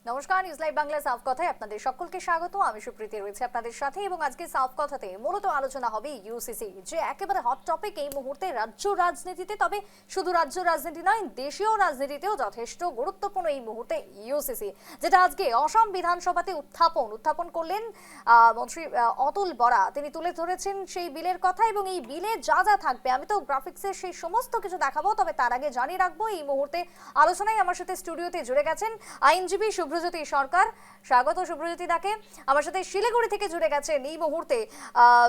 নমস্কার, news live Bangla সাফ কথায় আপনাদের সকলকে স্বাগত। আমি সুপ্রীতি রয়েছে আপনাদের সাথে এবং আজকে সাফ কথাতে মূলত আলোচনা হবে ইউসিসি, যে একেবারে হট টপিক এই মুহূর্তে রাজ্য রাজনীতিতে। তবে শুধু রাজ্য রাজনীতি নয়, দেশীয় রাজনীতিতেও যথেষ্ট গুরুত্বপূর্ণ এই মুহূর্তে ইউসিসি, যেটা আজকে অসম বিধানসভাতে উত্থাপন করলেন মন্ত্রী অতুল বরা। তিনি তুলে ধরেছেন সেই বিলের কথা এবং এই বিলে যা যা থাকবে। আমি তো গ্রাফিক্সের সেই সমস্ত কিছু দেখাবো, তবে তার আগে জানিয়ে রাখবো এই মুহূর্তে আলোচনায় আমার সাথে স্টুডিওতে জুড়ে গেছেন আইনজীবী শুভ্রজ্যোতি সরকার। স্বাগত শুভ্রজ্যোতি দাকে। আমার সাথে শিলিগুড়ি থেকে জুড়ে গেছেন এই মুহূর্তে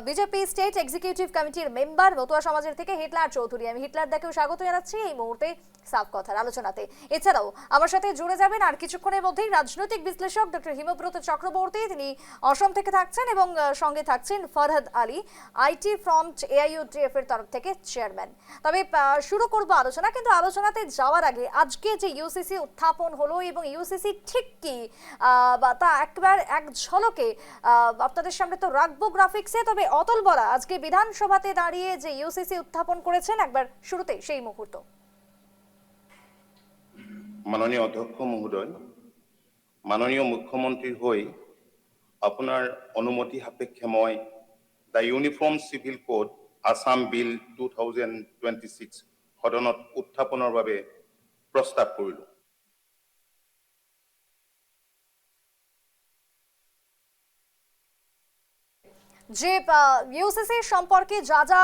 বিজেপি স্টেট এক্সিকিউটিভ কমিটির মেম্বার মতুয়া সমাজের থেকে হিটলার চৌধুরী। আমি হিটলার দাকেও স্বাগত জানাচ্ছি এই মুহূর্তে সাফ কথার আলোচনাতে। এছাড়াও আমার সাথে জুড়ে যাবেন আর কিছুক্ষণের মধ্যেই রাজনৈতিক বিশ্লেষক ডক্টর হিমব্রত চক্রবর্তী। তিনি অসম থেকে থাকছেন এবং সঙ্গে থাকছেন Farhad Ali, IT front AIUDF এর তরফ থেকে চেয়ারম্যান। তবে শুরু করব আলোচনা, কিন্তু আলোচনাতে যাওয়ার আগে আজকে যে ইউসিসি উত্থাপন হলো এবং ইউসিসি ঠিক কি তা একবার এক ঝলকে আপনাদের সামনে তো রাখবো গ্রাফিক্সে। তবে অতুল বরা আজকে বিধানসভাতে দাঁড়িয়ে যে ইউসিসি উত্থাপন করেছেন, একবার শুরুতে সেই মুহূর্ত। মাননীয় অধ্যক্ষ মহোদয়, মাননীয় মুখ্যমন্ত্রীর হৈ আপোনাৰ অনুমতি সাপেক্ষে মই the uniform civil code Assam bill 2026 সদনত উত্থাপনৰ বাবে প্ৰস্তাৱ কৰিলোঁ। যে ইউসিসি সম্পর্কে যা যা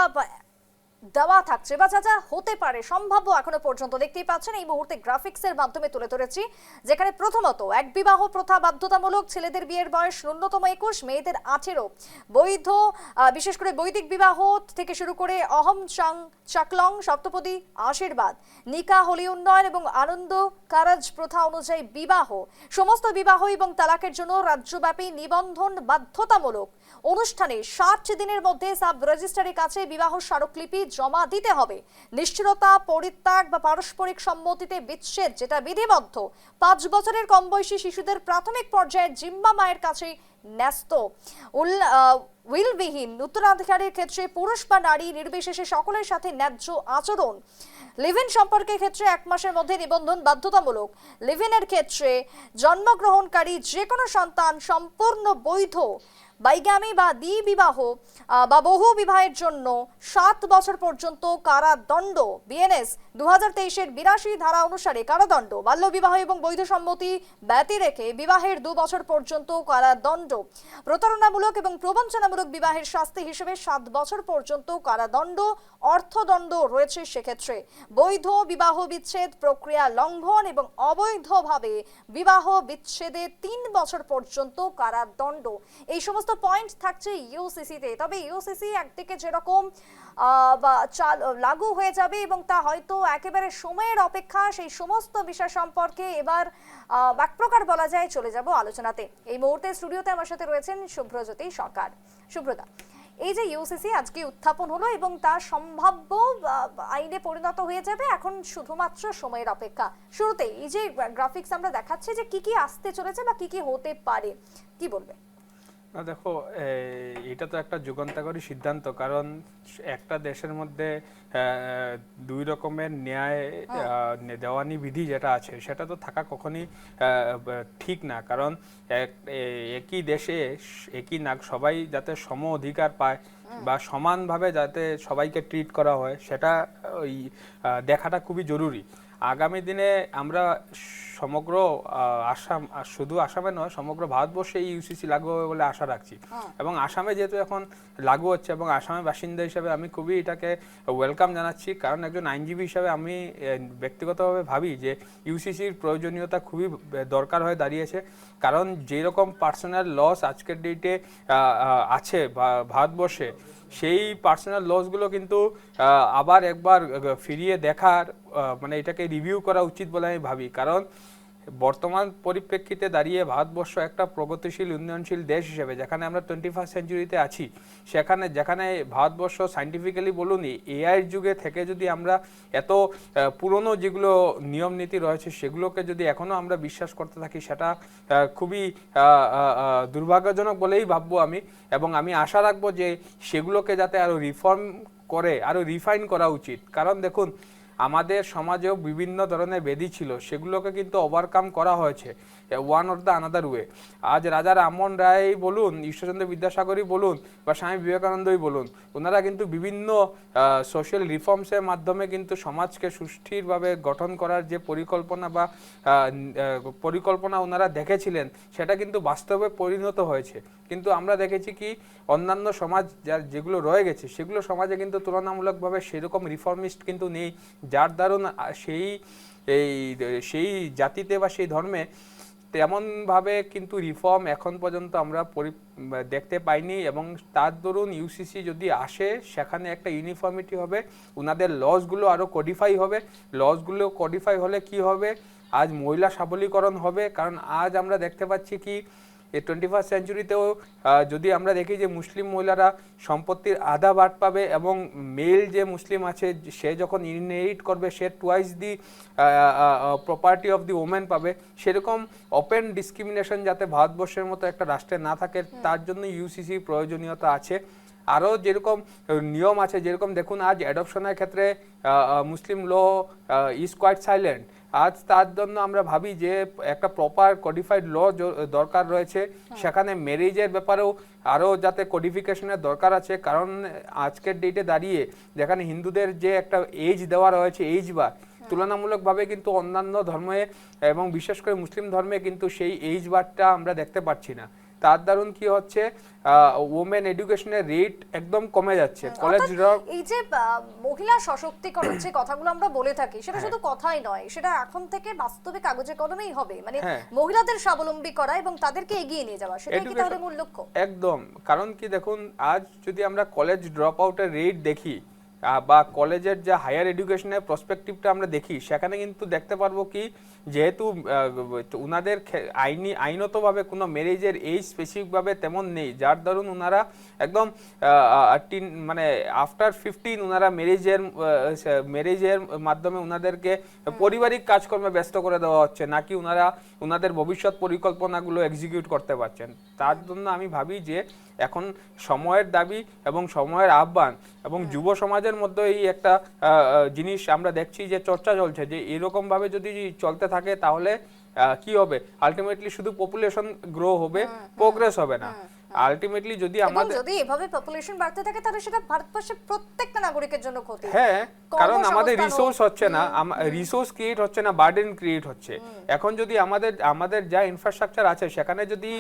দেওয়া থাকছে বা যা যা হতে পারে সম্ভাব্য এখনো পর্যন্ত দেখতেই পাচ্ছেন এই মুহূর্তে গ্রাফিক্সের মাধ্যমে তুলে ধরেছি। যেখানে প্রথমত এক বিবাহ প্রথা বাধ্যতামূলক, ছেলেদের বিয়ের বয়স ন্যূনতম 21, মেয়েদের 18, বৈধ বিশেষ করে বৈদিক বিবাহ থেকে শুরু করে অহম চাকলং, সপ্তপদী, আশীর্বাদ, নিকা, হোলি উন্নয়ন এবং আনন্দ কারাজ প্রথা অনুযায়ী বিবাহ, সমস্ত বিবাহ এবং তালাকের জন্য রাজ্যব্যাপী নিবন্ধন বাধ্যতামূলক। অনুষ্ঠানে 60 দিনের মধ্যে সাব রেজিস্ট্রারের কাছে বিবাহ স্মারকলিপি জমা দিতে হবে। নিশ্চিরতা, পরিত্যাগ বা পারস্পরিক সম্মতিতে বিচ্ছেদ যেটা বিধিবদ্ধ। 5 বছরের কম বয়সী শিশুদের প্রাথমিক পর্যায়ে জিম্মা মায়ের কাছে ন্যস্ত। উইলবিহীন উত্তরাধিকারের ক্ষেত্রে পুরুষ বা নারী নির্বিশেষে সকলের সাথে ন্যায্য আচরণ। লিভ ইন সম্পর্কের ক্ষেত্রে 1 মাসের মধ্যে নিবন্ধন বাধ্যতামূলক। লিভ ইনের ক্ষেত্রে জন্মগ্রহণকারী যে কোনো সন্তান সম্পূর্ণ বৈধ। বৈগামী বা দ্বি বিবাহ বা বহু বিবাহের জন্য 7 বছর পর্যন্ত কারাদণ্ড। বিএনএস 2023 এর 82 ধারা অনুসারে কারাদণ্ড। বাল্য বিবাহ এবং বৈধ সম্মতি ব্যতি রেখে বিবাহের 2 বছর পর্যন্ত কারাদণ্ড। প্রতারণামূলক এবং প্রবঞ্চনামূলক বিবাহের শাস্তি হিসেবে 7 বছর পর্যন্ত কারাদণ্ড, অর্থদণ্ড রয়েছে সেক্ষেত্রে। বৈধ বিবাহ বিচ্ছেদ প্রক্রিয়া লঙ্ঘন এবং অবৈধভাবে বিবাহ বিচ্ছেদে 3 বছর পর্যন্ত কারাদণ্ড। এই সমস্ত পয়েন্ট থাকছে ইউসিসিতে। তবে ইউসিসি একদিকে যেরকম লাগু হয়ে যাবে এবং তা হয়তো একেবারে সময়ের অপেক্ষা, সেই সমস্ত বিষয় সম্পর্কে এবার এক প্রকার বলা যায় চলে যাব আলোচনাতে। এই মুহূর্তে স্টুডিওতে আমার সাথে রয়েছেন শুভ্রজ্যোতি সরকার। শুভ্রদা, এই যে ইউসিসি আজকে উত্থাপন হলো এবং তা সম্ভাব্য আইনে পরিণত হয়ে যাবে, এখন শুধুমাত্র সময়ের অপেক্ষা। শুরুতে এই যে গ্রাফিক্স আমরা দেখাচ্ছি যে কি কি আসতে চলেছে বা কি কি হতে পারে, কি বলবে? না দেখো, এটা তো একটা যুগান্তকারী সিদ্ধান্ত, কারণ একটা দেশের মধ্যে 2 রকমের ন্যায় দেওয়ানি বিধি যেটা আছে সেটা তো থাকা কখনই ঠিক না। কারণ একই দেশে একই সবাই যাতে সম অধিকার পায় বা সমানভাবে যাতে সবাইকে ট্রিট করা হয়, সেটা ওই দেখাটা খুবই জরুরি। আগামী দিনে আমরা সমগ্র আসাম, শুধু আসামে নয় সমগ্র ভারতবর্ষে এই ইউসিসি লাগু হবে বলে আশা রাখছি। এবং আসামে যেহেতু এখন লাগু হচ্ছে এবং আসামের বাসিন্দা হিসেবে আমি খুবই এটাকে ওয়েলকাম জানাচ্ছি। কারণ একজন আইনজীবী হিসাবে আমি ব্যক্তিগতভাবে ভাবি যে ইউসিসির প্রয়োজনীয়তা খুবই দরকার হয়ে দাঁড়িয়েছে। কারণ যেরকম পার্সোনাল লস আজকের ডেটে আছে ভারতবর্ষে, সেই পার্সোনাল লসগুলো কিন্তু আবার একবার ফিরিয়ে দেখার মানে এটাকে রিভিউ করা উচিত বলে আমি ভাবি। কারণ বর্তমান পরিপ্রেক্ষিতে দাঁড়িয়ে ভারতবর্ষ একটা প্রগতিশীল উন্নয়নশীল দেশ হিসেবে, যেখানে আমরা 21st সেঞ্চুরিতে আছি, যেখানে ভারতবর্ষ সাইন্টিফিক্যালি বলুন এআইয়ের যুগে থেকে যদি আমরা এত পুরনো যেগুলো নিয়ম নীতি রয়েছে সেগুলোকে যদি এখনও আমরা বিশ্বাস করতে থাকি, সেটা খুবই দুর্ভাগ্যজনক বলেই ভাববো আমি। এবং আমি আশা রাখবো যে সেগুলোকে যাতে আরও রিফর্ম করে আরও রিফাইন করা উচিত। কারণ দেখুন, আমাদের সমাজেও বিভিন্ন ধরনের ব্যাধি ছিল, সেগুলোকে কিন্তু ওভারকাম করা হয়েছে one or the another way. আজ রাজা রামমোহন রায় বলুন, ঈশ্বরচন্দ্র বিদ্যাসাগরই বলুন, বা স্বামী বিবেকানন্দই বলুন, ওনারা কিন্তু বিভিন্ন সোশ্যাল রিফর্মসের মাধ্যমে কিন্তু সমাজকে সুষ্ঠুভাবে গঠন করার যে পরিকল্পনা বা পরিকল্পনা ওনারা দেখেছিলেন, সেটা কিন্তু বাস্তবে পরিণত হয়েছে। কিন্তু আমরা দেখেছি কি অন্যান্য সমাজ যেগুলো রয়ে গেছে, সেগুলো সমাজে কিন্তু তুলনামূলকভাবে সেরকম রিফর্মিস্ট কিন্তু নেই, যার দারুণ সেই জাতিতে বা সেই ধর্মে তেমনভাবে কিন্তু রিফর্ম এখন পর্যন্ত আমরা দেখতে পাইনি। এবং তার দরুন ইউসিসি যদি আসে, সেখানে একটা ইউনিফর্মিটি হবে, ওনাদের লসগুলো আরও কোডিফাই হবে। লসগুলো কোডিফাই হলে কি হবে, আজ মহিলা সবলীকরণ হবে। কারণ আজ আমরা দেখতে পাচ্ছি কি এই 21st সেঞ্চুরিতেও যদি আমরা দেখি যে মুসলিম মহিলারা সম্পত্তির আধা ভাগ পাবে, এবং মেল যে মুসলিম আছে সে যখন ইনহেরিট করবে সে twice the property of the women পাবে। সেরকম ওপেন ডিসক্রিমিনেশন যাতে ভারতবর্ষের মতো একটা রাষ্ট্রে না থাকে, তার জন্য ইউসিসি প্রয়োজনীয়তা আছে। আরও যেরকম নিয়ম আছে, যেরকম দেখুন আজ অ্যাডপশনের ক্ষেত্রে মুসলিম ল ইজ কোয়াইট সাইলেন্ট। আজ তার জন্য আমরা ভাবি যে একটা প্রপার কোডিফাইড ল দরকার রয়েছে, সেখানে ম্যারেজের ব্যাপারেও আরও যাতে কোডিফিকেশনের দরকার আছে। কারণ আজকের ডেটে দাঁড়িয়ে যেখানে হিন্দুদের যে একটা এজ দেওয়া রয়েছে, এজ বার, তুলনামূলকভাবে কিন্তু অন্যান্য ধর্মে এবং বিশেষ করে মুসলিম ধর্মে কিন্তু সেই এজ বারটা আমরা দেখতে পাচ্ছি না। তার দারুণ কি হচ্ছে, ওমেন এডুকেশনের রেট একদম কমে যাচ্ছে। কলেজ এই যে মহিলা সশক্তিকরণ যে কথাগুলো আমরা বলে থাকি, সেটা শুধু কথাই নয়, সেটা এখন থেকে বাস্তবে কাগজে কলমেই হবে। মানে মহিলাদের স্বাবলম্বী করা এবং তাদেরকে এগিয়ে নিয়ে যাওয়া, সেটাই কি তাহলে মূল লক্ষ্য? একদম। কারণ কি দেখুন, আজ যদি আমরা কলেজ ড্রপ আউটের রেট দেখি বা কলেজের যে হায়ার এডুকেশনের প্রসপেক্টিভটা আমরা দেখি, সেখানে কিন্তু দেখতে পারবো কি যেহেতু উনাদের আইনতভাবে কোনো ম্যারেজের এজ স্পেসিফিকভাবে তেমন নেই, যার দরুন উনারা একদম মানে আফটার 15 উনারা ম্যারেজের মাধ্যমে উনাদেরকে পারিবারিক কাজকর্মে ব্যস্ত করে দেওয়া হচ্ছে, নাকি উনারা উনাদের ভবিষ্যৎ পরিকল্পনাগুলো এক্সিকিউট করতে পারছেন। তার জন্য আমি ভাবি যে এখন সময়ের দাবি এবং সময়ের আহ্বান এবং যুব সমাজের মধ্যে এই একটা জিনিস আমরা দেখছি যে চর্চা চলছে, যে এরকম ভাবে যদি চলতে থাকে তাহলে কি হবে, আলটিমেটলি শুধু পপুলেশন গ্রো হবে, প্রোগ্রেস হবে না। আলটিমেটলি যদি আমাদের যদি এভাবে পপুলেশন বাড়তে থাকে, তাহলে সেটা ভারতবর্ষের প্রত্যেকটা নাগরিকের জন্য ক্ষতি। হ্যাঁ, কারণ আমাদের রিসোর্স হচ্ছে না, রিসোর্স ক্রিয়েট হচ্ছে না, বার্ডেন ক্রিয়েট হচ্ছে। এখন যদি আমাদের যা ইনফ্রাস্ট্রাকচার আছে, সেখানে যদি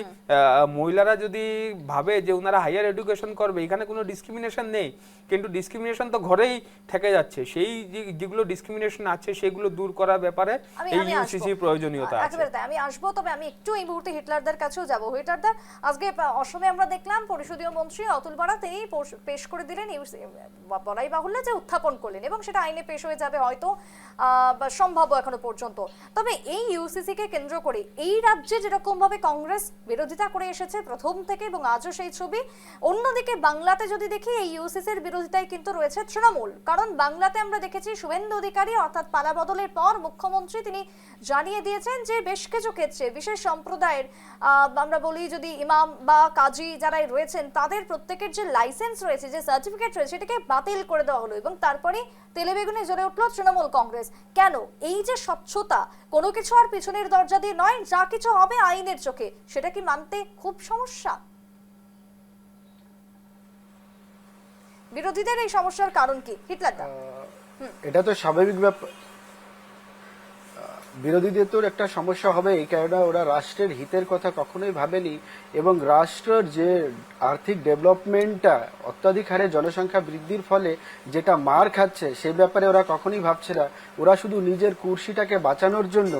মহিলারা যদি ভাবে যে ওনারা হাইয়ার এডুকেশন করবে, এখানে কোনো ডিসক্রিমিনেশন নেই, কিন্তু ডিসক্রিমিনেশন তো ঘরেই থেকে যাচ্ছে। সেই যেগুলো ডিসক্রিমিনেশন আছে সেগুলো দূর করার ব্যাপারে এই ইউসিসি প্রয়োজনীয়তা আছে। একেবারে তাই, আমি আসবো। তবে আমি একটু এই মুহূর্তে হিটলারদের কাছেও যাব। হিটলারদের আজকে অসমে আমরা দেখলাম পরিষদীয় মন্ত্রী অতুল বরা তিনি পেশ করে দিলেন, বলাই বাহুল্য যে উত্থাপন করলেন, এবং সেটা আইনে পেশ হয়ে যাবে হয়তো সম্ভব এখনো পর্যন্ত। তবে এই ইউসিসি কে কেন্দ্র করে এই রাজ্যে যেরকম ভাবে কংগ্রেস বিরোধিতা করে এসেছে প্রথম থেকে, এবং আজও সেই ছবি, অন্যদিকে বাংলাতে যদি দেখি এই ইউসিসির বিরোধিতায় কিন্তু রয়েছে তৃণমূল। কারণ বাংলাতে আমরা দেখেছি শুভেন্দু অধিকারী অর্থাৎ পালা বদলের পর মুখ্যমন্ত্রী তিনি জানিয়ে দিয়েছেন যে বেশ কিছু ক্ষেত্রে বিশেষ সম্প্রদায়ের আমরা বলি যদি ইমাম বা কাজী যারাই রয়েছেন, তাদের প্রত্যেকের যে লাইসেন্স রয়েছে, যে সার্টিফিকেট রয়েছে, সেটাকে বাতিল করে দেওয়া হলো। এবং তারপরে তেলে বেগুনে জ্বলে উঠলো তৃণমূল কংগ্রেস। কেন? এই যে স্বচ্ছতা, কোনো কিছু আর পিছনের দরজা দিয়ে নয়, যা কিছু হবে আইনের চোখে, সেটা কি মানতে খুব সমস্যা? বিরোধীদের এই সমস্যার কারণ কি হিটলারদা? এটা তো স্বাভাবিক ব্যাপার, বিরোধীদের তো একটা সমস্যা হবে, এই কারণে ওরা রাষ্ট্রের হিতের কথা কখনোই ভাবেনি, এবং রাষ্ট্রের যে আর্থিক ডেভেলপমেন্টটা অত্যাধিক হারে জনসংখ্যা বৃদ্ধির ফলে যেটা মার খাচ্ছে সে ব্যাপারে ওরা কখনোই ভাবছে না। ওরা শুধু নিজের কুর্সিটাকে বাঁচানোর জন্য,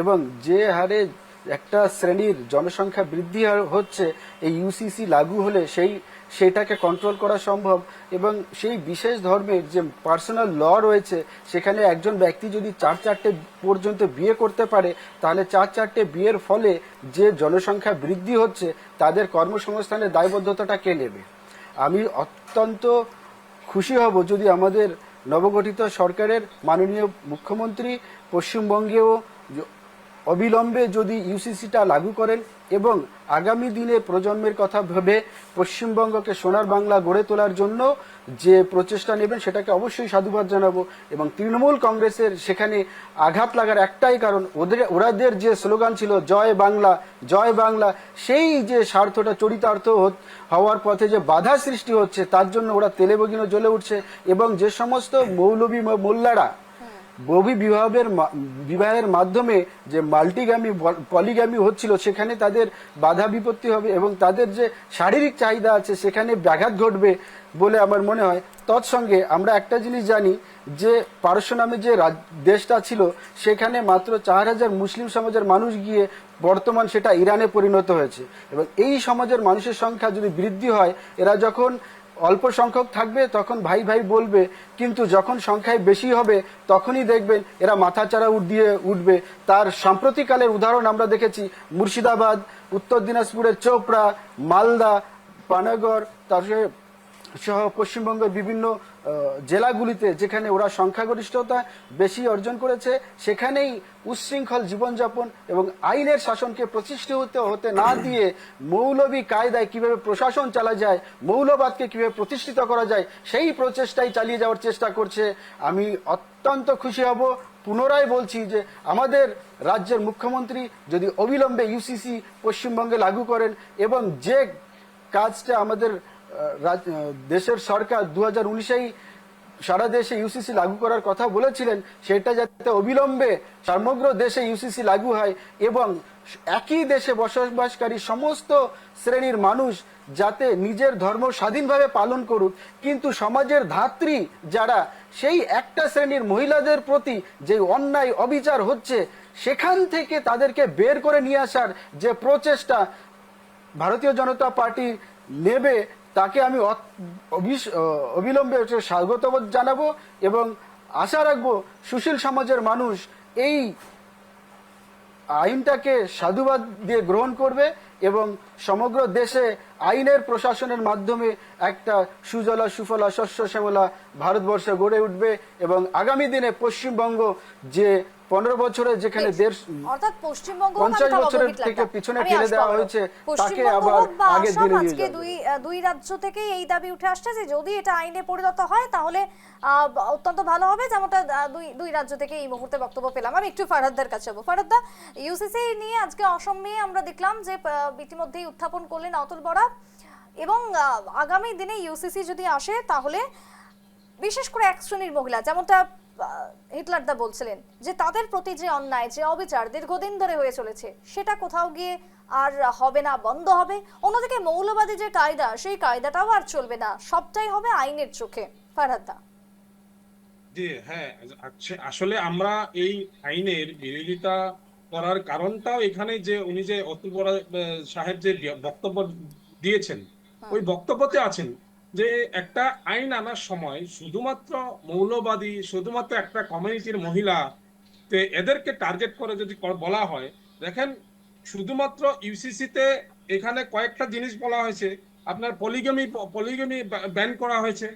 এবং যে হারে একটা শ্রেণীর জনসংখ্যা বৃদ্ধি হচ্ছে, এই ইউসিসি লাগু হলে সেইটাকে কন্ট্রোল করা সম্ভব। এবং সেই বিশেষ ধর্মের যে পার্সোনাল ল রয়েছে, সেখানে একজন ব্যক্তি যদি 4-4টে পর্যন্ত বিয়ে করতে পারে, তাহলে 4-4টে বিয়ের ফলে যে জনসংখ্যা বৃদ্ধি হচ্ছে তাদের কর্মসংস্থানের দায়বদ্ধতাটা কে নেবে? আমি অত্যন্ত খুশি হব যদি আমাদের নবগঠিত সরকারের মাননীয় মুখ্যমন্ত্রী পশ্চিমবঙ্গেও অবিলম্বে যদি ইউসিসিটা লাগু করেন, এবং আগামী দিনে প্রজন্মের কথা ভেবে পশ্চিমবঙ্গকে সোনার বাংলা গড়ে তোলার জন্য যে প্রচেষ্টা নেবেন সেটাকে অবশ্যই সাধুবাদ জানাবো। এবং তৃণমূল কংগ্রেসের সেখানে আঘাত লাগার একটাই কারণ, ওরাদের যে স্লোগান ছিল জয় বাংলা জয় বাংলা, সেই যে স্বার্থটা চরিতার্থ হওয়ার পথে যে বাধা সৃষ্টি হচ্ছে তার জন্য ওরা তেলেবগিনো জ্বলে উঠছে। এবং যে সমস্ত মৌলবী মোল্লারা বহু বিবাহের মাধ্যমে যে মাল্টিগ্যামি পলিগ্যামি হচ্ছিল সেখানে তাদের বাধা বিপত্তি হবে এবং তাদের যে শারীরিক চাহিদা আছে সেখানে ব্যাঘাত ঘটবে বলে আমার মনে হয়। তৎসঙ্গে আমরা একটা জিনিস জানি যে পারস্য নামে যে দেশটা ছিল সেখানে মাত্র 4,000 মুসলিম সমাজের মানুষ গিয়ে বর্তমান সেটা ইরানে পরিণত হয়েছে। এবং এই সমাজের মানুষের সংখ্যা যদি বৃদ্ধি হয়, এরা যখন অল্প সংখ্যক থাকবে তখন ভাই ভাই বলবে, কিন্তু যখন সংখ্যায় বেশি হবে তখনই দেখবেন এরা মাথাচাড়া দিয়ে উঠবে। তার সাম্প্রতিককালের উদাহরণ আমরা দেখেছি মুর্শিদাবাদ, উত্তর দিনাজপুরের চোপড়া, মালদা, পানাগড়, তারপরে সহ পশ্চিমবঙ্গের বিভিন্ন জেলাগুলিতে যেখানে ওরা সংখ্যাগরিষ্ঠতা বেশি অর্জন করেছে, সেখানেই উচ্ছৃঙ্খল জীবনযাপন এবং আইনের শাসনকে প্রতিষ্ঠিত হতে না দিয়ে মৌলবী কায়দায় কিভাবে প্রশাসন চালা যায়, মৌলবাদকে কিভাবে প্রতিষ্ঠিত করা যায়, সেই প্রচেষ্টাই চালিয়ে যাওয়ার চেষ্টা করছে। আমি অত্যন্ত খুশি হব, পুনরায় বলছি যে আমাদের রাজ্যের মুখ্যমন্ত্রী যদি অবিলম্বে ইউসিসি পশ্চিমবঙ্গে লাগু করেন এবং যে কাজটা আমাদের দেশের সরকার 2019-এই সারা দেশে ইউসিসি লাগু করার কথা বলেছিলেন, সেটা যাতে অবিলম্বে সমগ্র দেশে ইউসিসি লাগু হয় এবং একই দেশে বসবাসকারী সমস্ত শ্রেণীর মানুষ যাতে নিজের ধর্ম স্বাধীনভাবে পালন করুক, কিন্তু সমাজের ধাত্রী যারা সেই একটা শ্রেণীর মহিলাদের প্রতি যে অন্যায় অবিচার হচ্ছে সেখান থেকে তাদেরকে বের করে নিয়ে আসার যে প্রচেষ্টা ভারতীয় জনতা পার্টি নেবে, তাকে আমি অবিলম্বে স্বাগত জানাবো এবং আশা রাখবো সুশীল সমাজের মানুষ এই আইনটাকে সাধুবাদ দিয়ে গ্রহণ করবে এবং সমগ্র দেশে আইনের প্রশাসনের মাধ্যমে একটা সুজলা সুফলা শস্য শ্যামলা ভারতবর্ষ গড়ে উঠবে এবং আগামী দিনে পশ্চিমবঙ্গ যে 15 বছরে যেখানে অর্থাৎ পশ্চিমবঙ্গ 50 বছরের থেকে পিছনে ঠেলে দেওয়া হয়েছে তাকে আবার আগে দিকে নিয়ে যাবে। দুই রাজ্য থেকে এই দাবি উঠে আসছে যে যদি এটা আইনে পরিণত হয় তাহলে অত্যন্ত ভালো হবে, যেমনটা দুই রাজ্য থেকে এই মুহূর্তে বক্তব্য পেলাম। আমি একটু ফারহাদদার কাছে যাবো। ফারহাদদা, ইউসিসি নিয়ে আজকে অসম নিয়ে আমরা দেখলাম যে ইতিমধ্যেই উত্থাপন করলেন অতুল বরা এবং আগামী দিনে ইউসিসি যদি আসে তাহলে বিশেষ করে এক শ্রেণীর মহিলা, যেমনটা হিটলারদা বলছিলেন যে তাদের প্রতি যে অন্যায় যে অবিচার দীর্ঘদিন ধরে হয়ে চলেছে সেটা কোথাও গিয়ে আর হবে না, বন্ধ হবে। অন্যদিকে মৌলবাদী যে কায়দা সেই কায়দাটাও আর চলবে না, সবটাই হবে আইনের চোখে। ফারহাদদা। জি হ্যাঁ, আসলে আমরা এই আইনের বিরোধিতা করার কারণটাও এখানে যে উনি যে অতুল বরা সাহেব যে বক্তব্য দিয়েছেন ওই বক্তব্যতে আছেন যে একটা আইন আনার সময় শুধুমাত্র মৌলবাদী শুধুমাত্র একটা কমিউনিটির মহিলা এদেরকে টার্গেট করে যদি বলা হয়, দেখেন শুধুমাত্র ইউসিসিতে এখানে কয়েকটা জিনিস বলা হয়েছে। আপনার পলিগমি ব্যান করা হয়েছে,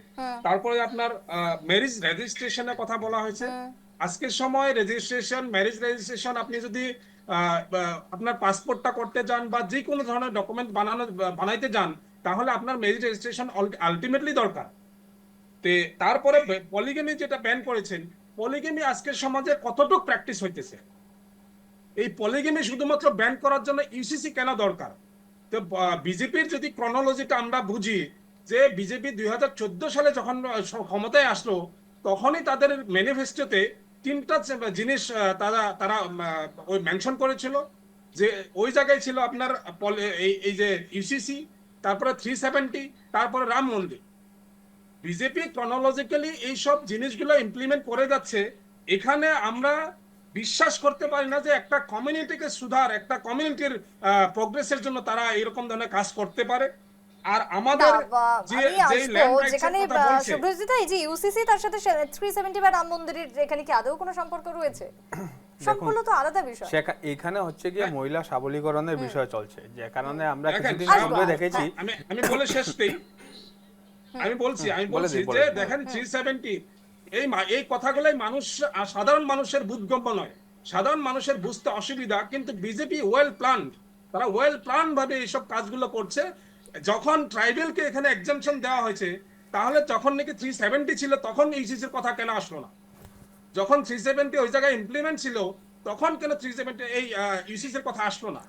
তারপরে আপনার ম্যারেজ রেজিস্ট্রেশনের কথা বলা হয়েছে। আজকের সময় ম্যারেজ রেজিস্ট্রেশন আপনি যদি আপনার পাসপোর্টটা করতে যান বা যে কোনো ধরনের ডকুমেন্ট বানাইতে যান তাহলে আপনার ম্যারেজ রেজিস্ট্রেশন আলটিমেটলি দরকার। তারপরে পলিগমি যেটা ব্যান করেছেন, পলিগমি আজকের সমাজে কতটুকু প্র্যাকটিস হইতেছে, এই পলিগমি শুধুমাত্র ব্যান করার জন্য ইউসিসি কেন দরকার? তো বিজেপির যদি ক্রনোলজিটা আমরা বুঝি যে বিজেপি 2014 সালে যখন ক্ষমতায় আসলো তখনই তাদের ম্যানিফেস্টোতে 3টা জিনিস তারা ওই মেনশন করেছিল। যে ওই জায়গায় ছিল আপনার এই যে ইউসিসি, তারপরে 370, তারপরে রাম মন্দির। বিজেপি ক্রনোলজিক্যালি এইসব জিনিসগুলো ইমপ্লিমেন্ট করে যাচ্ছে। এখানে আমরা বিশ্বাস করতে পারি না যে একটা কমিউনিটিকে সুধার, একটা কমিউনিটির প্রোগ্রেসের জন্য তারা এরকম ধরনের কাজ করতে পারে। আর আমাদের যেখানে সুব্রজিতা এই যে ইউসিসি তার সাথে 370 বা রাম মন্দিরের এখানে কি আদৌ কোনো সম্পর্ক রয়েছে? সম্পূর্ণ তো আলাদা বিষয়। এখানে হচ্ছে গিয়ে মহিলা সবলীকরণের বিষয় চলছে, যে কারণে আমরা কিছুদিন পূর্বে দেখেছি। আমি বলে শেষ করি, আমি বলছি যে দেখেন 370 এই কথাগুলাই সাধারণ মানুষের বোধগম্য নয়, সাধারণ মানুষের বুঝতে অসুবিধা, কিন্তু বিজেপি ওয়েল প্ল্যান্ড তারা ওয়েল প্ল্যান ভাবে এইসব কাজগুলো করছে। যখন ট্রাইবেলকে এখানে এক্সাম্পশন দেওয়া হয়েছে, তাহলে যখন নাকি 370 ছিল তখন ইউসিসির কথা কেন আসলো না? যখন 370 ওই জায়গায় ইমপ্লিমেন্ট ছিল তখন কেন 370 এই ইউসিসির কথা আসলো না?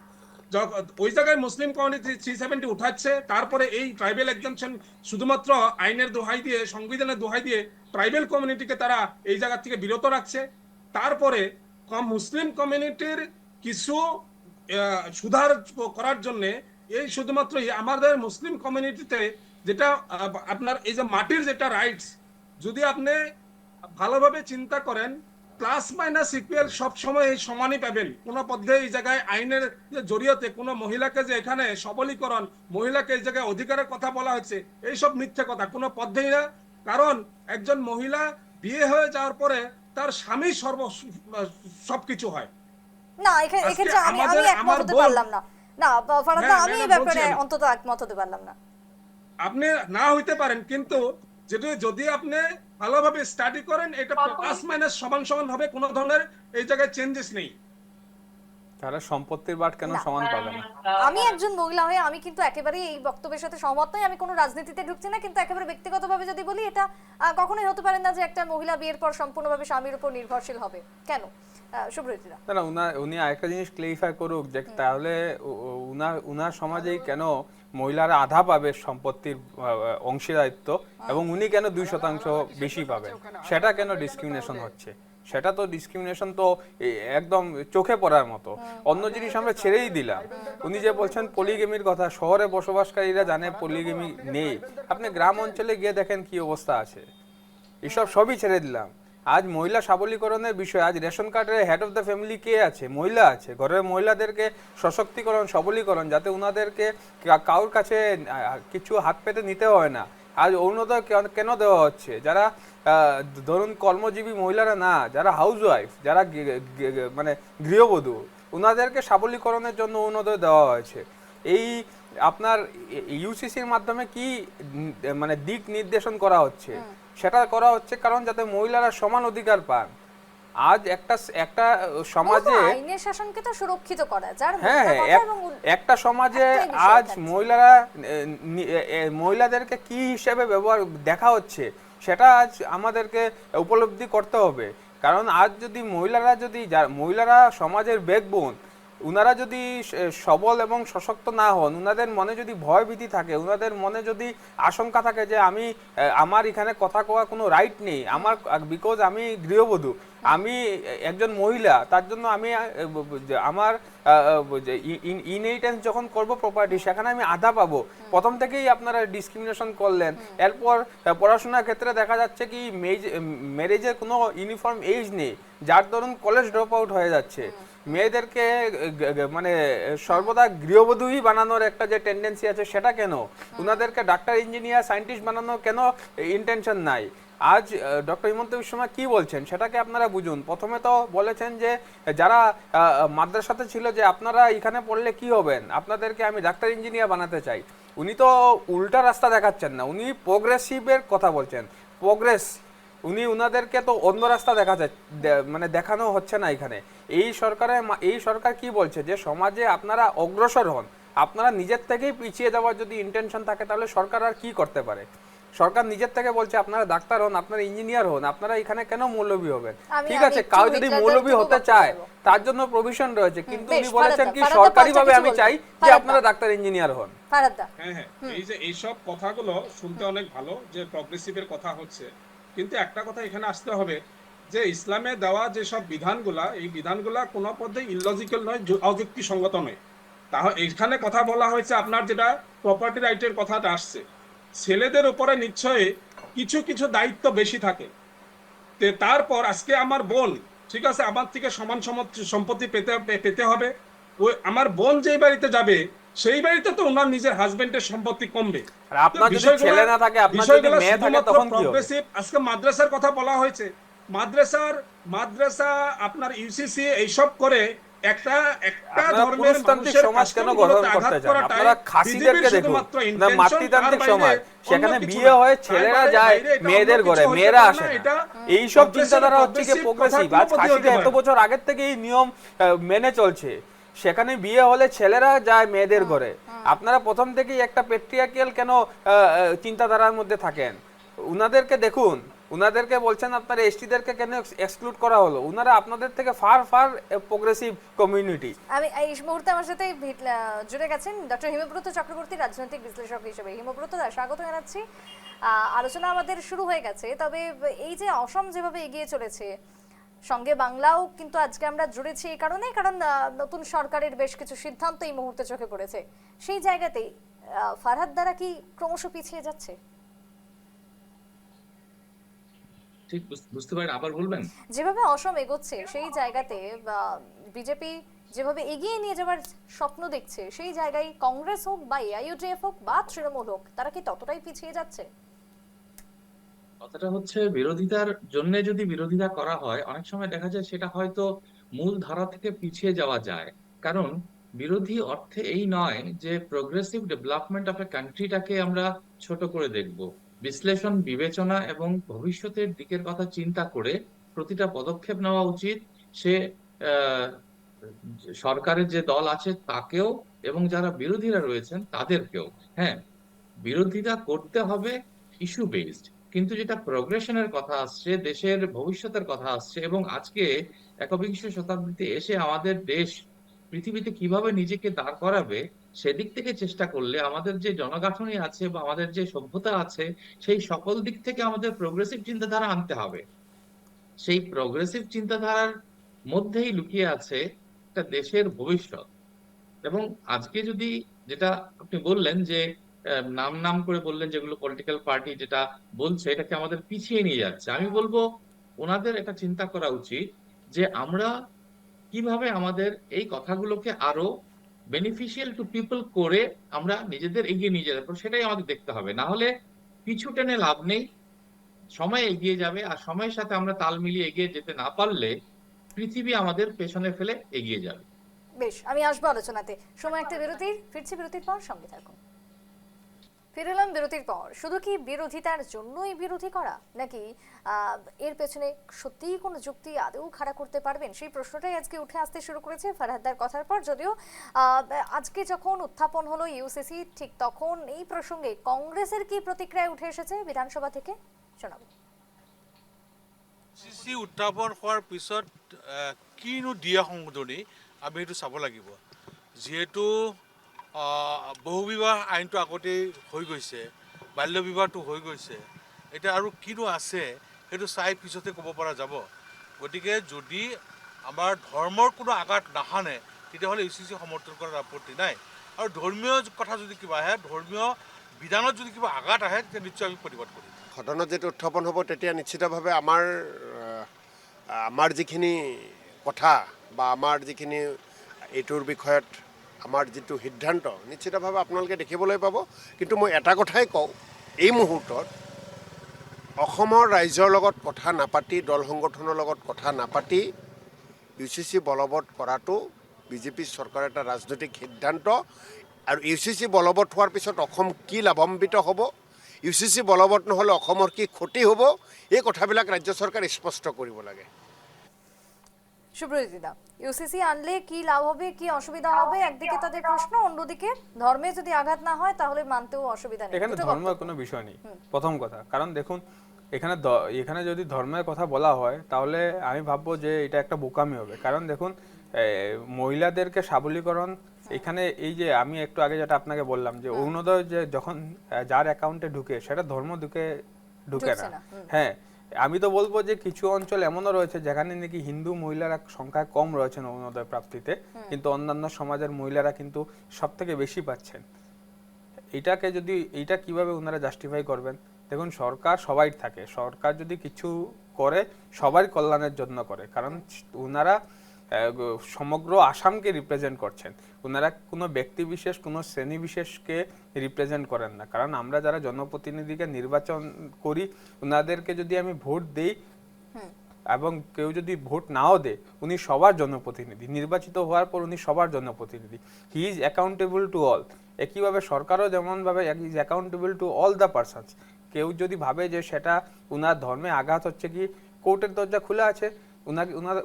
ওই জায়গায় মুসলিম কমিউনিটি 370 উঠাচ্ছে, তারপরে এই ট্রাইবেল এক্সাম্পশন শুধুমাত্র আইনের দোহাই দিয়ে, সংবিধানের দোহাই দিয়ে ট্রাইবেল কমিউনিটিকে তারা এই জায়গা থেকে বিরত রাখছে। তারপরে মুসলিম কমিউনিটির কিছু সুধার করার জন্য এই শুধুমাত্র আমাদের মুসলিম কমিউনিটিতে যেটা আপনার এই যে মাটির যেটা রাইটস, যদি আপনি ভালোভাবে চিন্তা করেন, প্লাস মাইনাস ইকুয়াল সব সময় এই সমানই পাবেন। কোন পদ্ধতি এই জায়গায় আইনের জড়িয়তে কোন মহিলাকে যে এখানে সবলীকরণ, মহিলাকে এই জায়গায় অধিকারের কথা বলা হচ্ছে, এইসব মিথ্যে কথা, কোনো পদ্ধতি না। কারণ একজন মহিলা বিয়ে হয়ে যাওয়ার পরে তার স্বামী সবকিছু হয় না। এক্ষেত্রে আমি একমত হতে পারলাম না। না ফারাদ দা, আমি এই ব্যাপারে অন্তত একমত হতে পারলাম না। আপনি না হইতে পারেন, কিন্তু যদি আপনি ভালোভাবে স্টাডি করেন, এটা প্লাস মাইনাস সমান সমান হবে, কোনো ধরনের এই জায়গায় চেঞ্জেস নেই। তাহলে সম্পত্তির বাট কেন সমান পাবে না? আমি একজন মহিলা হয়ে আমি কিন্তু একেবারেই এই বক্তব্যের সাথে সহমত নই। আমি কোনো রাজনীতিতে ঢুকছি না, কিন্তু একেবারে ব্যক্তিগতভাবে যদি বলি, এটা কখনোই হতে পারে না যে একটা মহিলা বিয়ের পর সম্পূর্ণভাবে স্বামীর উপর নির্ভরশীল হবে। কেন সুব্রতীরা? না, উনি আরেকটা জিনিস ক্লেরিফাই করুক যে তাহলে উনার সমাজেই কেন মহিলারা আধা পাবে সম্পত্তির অংশীদারিত্ব এবং উনি কেন 2% বেশি পাবেন? সেটা কেন ডিসক্রিমিনেশন হচ্ছে? সেটা তো ডিসক্রিমিনেশন তো একদম চোখে পড়ার মতো। অন্য জিনিস আমরা ছেড়েই দিলাম। উনি যে বলছেন পলিগেমির কথা, শহরে বসবাসকারীরা জানে পলিগেমি নেই, আপনি গ্রাম অঞ্চলে গিয়ে দেখেন কি অবস্থা আছে। এসব সবই ছেড়ে দিলাম। আজ মহিলা সবলীকরণের বিষয়, আজ রেশন কার্ডের হেড অফ দ্য ফ্যামিলি কে আছে? মহিলা আছে। ঘরের মহিলাদেরকে সশক্তিকরণ, সবলীকরণ, যাতে উনাদেরকে কারোর কাছে কিছু হাত পেতে নিতে হয় না। আজ অরুণোদয় কেন দেওয়া হচ্ছে? যারা ধরুন কর্মজীবী মহিলারা না, যারা হাউস ওয়াইফ, যারা মানে গৃহবধূ, উনাদেরকে সবলীকরণের জন্য অরুণোদয় দেওয়া হয়েছে। এই আপনার ইউসিসির মাধ্যমে কি মানে দিক নির্দেশন করা হচ্ছে? সেটা করা হচ্ছে কারণ যাতে মহিলারা সমান অধিকার পান। আজ একটা সমাজে আইনের শাসনকে তো সুরক্ষিত করা, যার একটা সমাজে আজ মহিলাদেরকে কি হিসেবে ব্যবহার দেখা হচ্ছে, সেটা আজ আমাদেরকে উপলব্ধি করতে হবে। কারণ আজ যদি মহিলারা সমাজের ব্যাকবোন, উনারা যদি সবল এবং সশক্ত না হন, উনাদের মনে যদি ভয় ভীতি থাকে, উনাদের মনে যদি আশঙ্কা থাকে যে আমার এখানে কথা কোয়া কোনো রাইট নেই, বিকজ আমি গৃহবধূ, আমি একজন মহিলা, তার জন্য আমি আমার ইনহেরিটেন্স যখন করব প্রপার্টি, সেখানে আমি আধা পাবো। প্রথম থেকেই আপনারা ডিসক্রিমিনেশন করলেন। এরপর পড়াশোনার ক্ষেত্রে দেখা যাচ্ছে কি ম্যারেজের কোনো ইউনিফর্ম এজ নেই, যার দরুন কলেজ ড্রপ আউট হয়ে যাচ্ছে। মেয়েদেরকে মানে সর্বদা গৃহবধূই বানানোর একটা যে টেন্ডেন্সি আছে, সেটা কেন? উনাদেরকে ডাক্তার, ইঞ্জিনিয়ার, সায়েন্টিস্ট বানানোর কেন ইন্টেনশন নাই? আজ ডক্টর হিমন্ত বিশ্ব শর্মা কি বলছেন সেটাকে আপনারা বুঝুন। প্রথমে তো বলেছেন যে যারা মাদ্রাসাতে ছিল যে আপনারা এখানে পড়লে কি হবেন, আপনাদেরকে আমি ডাক্তার, ইঞ্জিনিয়ার বানাতে চাই। উনি তো উল্টা রাস্তা দেখাচ্ছেন না, উনি প্রোগ্রেসিভের কথা বলছেন। উনাদেরকে তো অন্য রাস্তা মানে দেখানো হচ্ছে না এখানে। এই সরকার কি বলছে যে সমাজে আপনারা অগ্রসর হন, আপনারা নিজের থেকেই পিছিয়ে যাওয়ার যদি ইন্টেনশন থাকে, তাহলে সরকার আর কি করতে পারে? সরকার নিজের থেকে বলছে আপনারা ডাক্তার হন, আপনারা ইঞ্জিনিয়ার হন, আপনারা এখানে কেন মৌলবী হবেন? ঠিক আছে, কাউ যদি মৌলবী হতে চায় তার জন্য প্রভিশন রয়েছে, কিন্তু উনি বলেছেন কি সরকারিভাবে আমি চাই যে আপনারা ডাক্তার, ইঞ্জিনিয়ার হন। হ্যাঁ, এই যে এইসব কথাগুলো শুনতে অনেক ভালো যে প্রগ্রেসিভের কথা হচ্ছে, কিন্তু একটা কথা এখানে আসতে হবে যে ইসলামে দেওয়া যেসব বিধানগুলা, এই বিধানগুলা কোনো পদ্ধতি ইলজিক্যাল নয়, অযুক্তিসঙ্গত নয়। তাহলে এখানে কথা বলা হয়েছে আপনার যেটা প্রপার্টি রাইটের কথাটা আসছে, ছেলেদের উপরে নিশ্চয়ই কিছু কিছু দায়িত্ব বেশি থাকে। তারপর আজকে আমার বোন, ঠিক আছে, আমার থেকে সমান সম্পত্তি পেতে হবে। ওই আমার বোন যেই বাড়িতে যাবে সেই বাড়িতে তো ওনার নিজের হাজবেন্ডের সম্পত্তি কমবে। আর আপনার যদি ছেলে না থাকে, আপনার যদি মেয়ে থাকে, তখন কি হবে? আজকে মাদ্রাসার কথা বলা হয়েছে, মাদ্রাসা আপনার ইউসিসি এইসব করে একটা ধর্মের সমাজ কেন গঠন করতে চান? আপনারা খাসিদেরকে দেখুন, না মাতৃতান্ত্রিক সমাজ, সেখানে বিয়ে হয়, ছেলেরা যায় মেয়েদের ঘরে, মেয়েরা আসে না। এইসব চিন্তাধারা হচ্ছে কি প্রোগ্রেসিভ? আজ খাসিদের এত বছর আগের থেকে এই নিয়ম মেনে চলছে। সেখানে বিয়ে হলে ছেলেরা যায় মেয়েদের ঘরে। আপনারা প্রথম থেকেই একটা পেট্রিয়ার্কিয়াল কেন চিন্তাধারার মধ্যে থাকেন? উনাদেরকে দেখুন, উনাদেরকে বলছেন আপনারা এসটিদেরকে কেন এক্সক্লুড করা হলো? উনারা আপনাদের থেকে ফার ফার প্রোগ্রেসিভ কমিউনিটি। আমি এই মুহূর্তে আমার সাথে জুড়ে গেছেন ডক্টর হিমব্রত চক্রবর্তী, রাজনৈতিক বিশ্লেষক হিসেবে। হিমব্রত দা, স্বাগত জানাচ্ছি। আলোচনা আমাদের শুরু হয়ে গেছে, তবে এই যে অসম যেভাবে এগিয়ে চলেছে, সঙ্গে বাংলাও কিন্তু আজকে আমরা জুড়েছি এই কারণে, কারণ নতুন সরকারের বেশ কিছু সিদ্ধান্ত এই মুহূর্তে চোখে পড়েছে। সেই জায়গাতেই ফারহাদ দ্বারা কি ক্রমশ পিছিয়ে যাচ্ছে? ঠিক বুঝতে পারেন, আবার বলবেন? যেভাবে অসম এগোচ্ছে সেই জায়গাতে বিজেপি যেভাবে এগিয়ে নিয়ে যাওয়ার স্বপ্ন দেখছে, সেই জায়গায় কংগ্রেস হোক বা এআইইউডিএফ হোক বা তৃণমূল হোক, তারা কি ততটাই পিছিয়ে যাচ্ছে? কথাটা হচ্ছে, বিরোধিতার জন্য যদি বিরোধিতা করা হয়, অনেক সময় দেখা যায় সেটা হয়তো মূল ধারা থেকে পিছিয়ে যাওয়া যায়। কারণ বিরোধী অর্থে এই নয় যে প্রোগ্রেসিভ ডেভেলপমেন্ট অফ এ কান্ট্রিটাকে আমরা ছোট করে দেখব। বিশ্লেষণ, বিবেচনা এবং ভবিষ্যতের দিকের কথা চিন্তা করে প্রতিটা পদক্ষেপ নেওয়া উচিত। সে আহ, সরকারের যে দল আছে তাকেও এবং যারা বিরোধীরা রয়েছেন তাদেরকেও। হ্যাঁ, বিরোধিতা করতে হবে ইস্যু বেসড, কিন্তু যেটা প্রোগ্রেশনের কথা আসছে, দেশের ভবিষ্যতের কথা আসছে, এবং আজকে একবিংশ শতাব্দীতে এসে আমাদের দেশ পৃথিবীতে কিভাবে নিজেকে দাঁড় করাবে সেদিক থেকে চেষ্টা করলে আমাদের যে জনগাঁথনি আছে বা আমাদের যে সভ্যতা আছে, সেই সকল দিক থেকে আমাদের প্রোগ্রেসিভ চিন্তাধারা আনতে হবে। সেই প্রোগ্রেসিভ চিন্তাধারার মধ্যেই লুকিয়ে আছে একটা দেশের ভবিষ্যৎ। এবং আজকে যদি, যেটা আপনি বললেন যে নাম নাম করে বললেন, যেগুলো পলিটিক্যাল পার্টি যেটা বলছে এটাকে আমাদের পিছিয়ে নিয়ে যাচ্ছে, আমি বলবো ওনাদের এটা চিন্তা করা উচিত যে আমরা কিভাবে আমাদের এই কথাগুলোকে আরো বেনিফিশিয়াল টু পিপল করে আমরা নিজেদের এগিয়ে নিয়ে যেতে পারবো, সেটাই আমাদের দেখতে হবে। না হলে পিছু টেনে লাভ নেই। সময় এগিয়ে যাবে, আর সময়ের সাথে আমরা তাল মিলিয়ে এগিয়ে যেতে না পারলে পৃথিবী আমাদের পেছনে ফেলে এগিয়ে যাবে। বেশ, আমি আসবো আলোচনাতে। সময় একটা বিরতির, ফিরছি বিরতির পর, সঙ্গে থাকুন। ফিরে এলাম বিরতির পর। শুধু কি বিরোধিতার জন্যই বিরোধী করা, নাকি এর পেছনে সত্যিই কোনো যুক্তি আদৌ খাড়া করতে পারবেন, সেই প্রশ্নটাই আজকে উঠে আসতে শুরু করেছে ফারহাদার কথার পর। যদিও আজকে যখন উত্থাপন হলো ইউসিসি, ঠিক তখন এই প্রসঙ্গে কংগ্রেসের কি প্রতিক্রিয়া উঠে এসেছে বিধানসভা থেকে, শোনাবো। ইউচিচি উত্থাপন হোৱাৰ পিছত কিনো দিয়া সংশোধনী আমি সেইটো চাব লাগিব। যিহেতু বহুবিবাহ আইনটো আগতেই হৈ গৈছে, বাল্য বিবাহটো হৈ গৈছে, এতিয়া আৰু কিনো আছে সেইটো চাই পিছতে ক'ব পৰা যাব। গতিকে যদি আমাৰ ধৰ্মৰ কোনো আঘাত নাহানে তেতিয়াহ'লে ইউচিচি সমৰ্থন কৰাৰ আপত্তি নাই। আৰু ধৰ্মীয় কথা যদি কিবা আহে, ধৰ্মীয় বিধানত যদি কিবা আঘাত আহে, তেতিয়া নিশ্চয় আমি প্ৰতিবাদ কৰিম। সদনত যেতিয়া উত্থাপন হ'ব তেতিয়া নিশ্চিতভাৱে আমাৰ যিখিনি কথা বা আমাৰ যিখিনি এইটোৰ বিষয়ত আমাৰ যিটো সিদ্ধান্ত নিশ্চিতভাৱে আপোনালোকে দেখিবলৈ পাব। কিন্তু মই এটা কথাই কওঁ, এই মুহূৰ্তত অসমৰ ৰাইজৰ লগত কথা নাপাতি, দল সংগঠনৰ লগত কথা নাপাতি ইউচিচি বলবৎ কৰাটো বিজেপি চৰকাৰৰ এটা ৰাজনৈতিক সিদ্ধান্ত। আৰু ইউচিচি বলবৎ হোৱাৰ পিছত অসম কি লাভান্বিত হ'ব, ইউচিচি বলবৎ নহ'লে অসমৰ কি ক্ষতি হ'ব, এই কথাবিলাক ৰাজ্য চৰকাৰে স্পষ্ট কৰিব লাগে। সুব্রজিৎ দা, ইউসিসি আনলে কি লাভ হবে, কি অসুবিধা হবে, একদিকে তাদের প্রশ্ন, অন্যদিকে ধর্মে যদি আঘাত না হয় তাহলে মানতেও অসুবিধা নেই। এখানে ধর্মের কোনো বিষয় নেই, প্রথম কথা। কারণ দেখুন, এখানে যদি ধর্মের কথা বলা হয় তাহলে আমি ভাববো যে এটা একটা বোকামি হবে। কারণ দেখুন, মহিলাদেরকে সবলীকরণ, এখানে এই যে আমি একটু আগে যেটা আপনাকে বললাম যে অরুণোদয় যে যখন যার অ্যাকাউন্টে ঢুকে, সেটা ধর্ম ঢুকে না। হ্যাঁ, আমি তো বলবো যে কিছু অঞ্চল এমনও রয়েছে যেখানে নাকি হিন্দু মহিলারা সংখ্যায় কম রয়েছেন অরুণোদয় প্রাপ্তিতে, কিন্তু অন্যান্য সমাজের মহিলারা কিন্তু সব থেকে বেশি পাচ্ছেন। এইটা কিভাবে ওনারা জাস্টিফাই করবেন? দেখুন, সরকার সবাই থাকে, সরকার যদি কিছু করে সবার কল্যাণের জন্য করে, কারণ ওনারা সমগ্র আসামকে রিপ্রেজেন্ট করছেন। ওনারা কোনো ব্যক্তি বিশেষ, কোনো শ্রেণী বিশেষকে রিপ্রেজেন্ট করেন না। কারণ আমরা যারা জনপ্রতিনিধিকে নির্বাচন করি, ওনাদেরকে যদি আমি ভোট দিই এবং কেউ যদি ভোট নাও দেয়, উনি সবার জনপ্রতিনিধি, নির্বাচিত হওয়ার পর উনি সবার জনপ্রতিনিধি। He is accountable to all. একইভাবে সরকারও যেমনভাবে is accountable to all the persons. কেউ যদি ভাবে যে সেটা ওনার ধর্মে আঘাত হচ্ছে, কি কোর্টের দরজা খোলা আছে,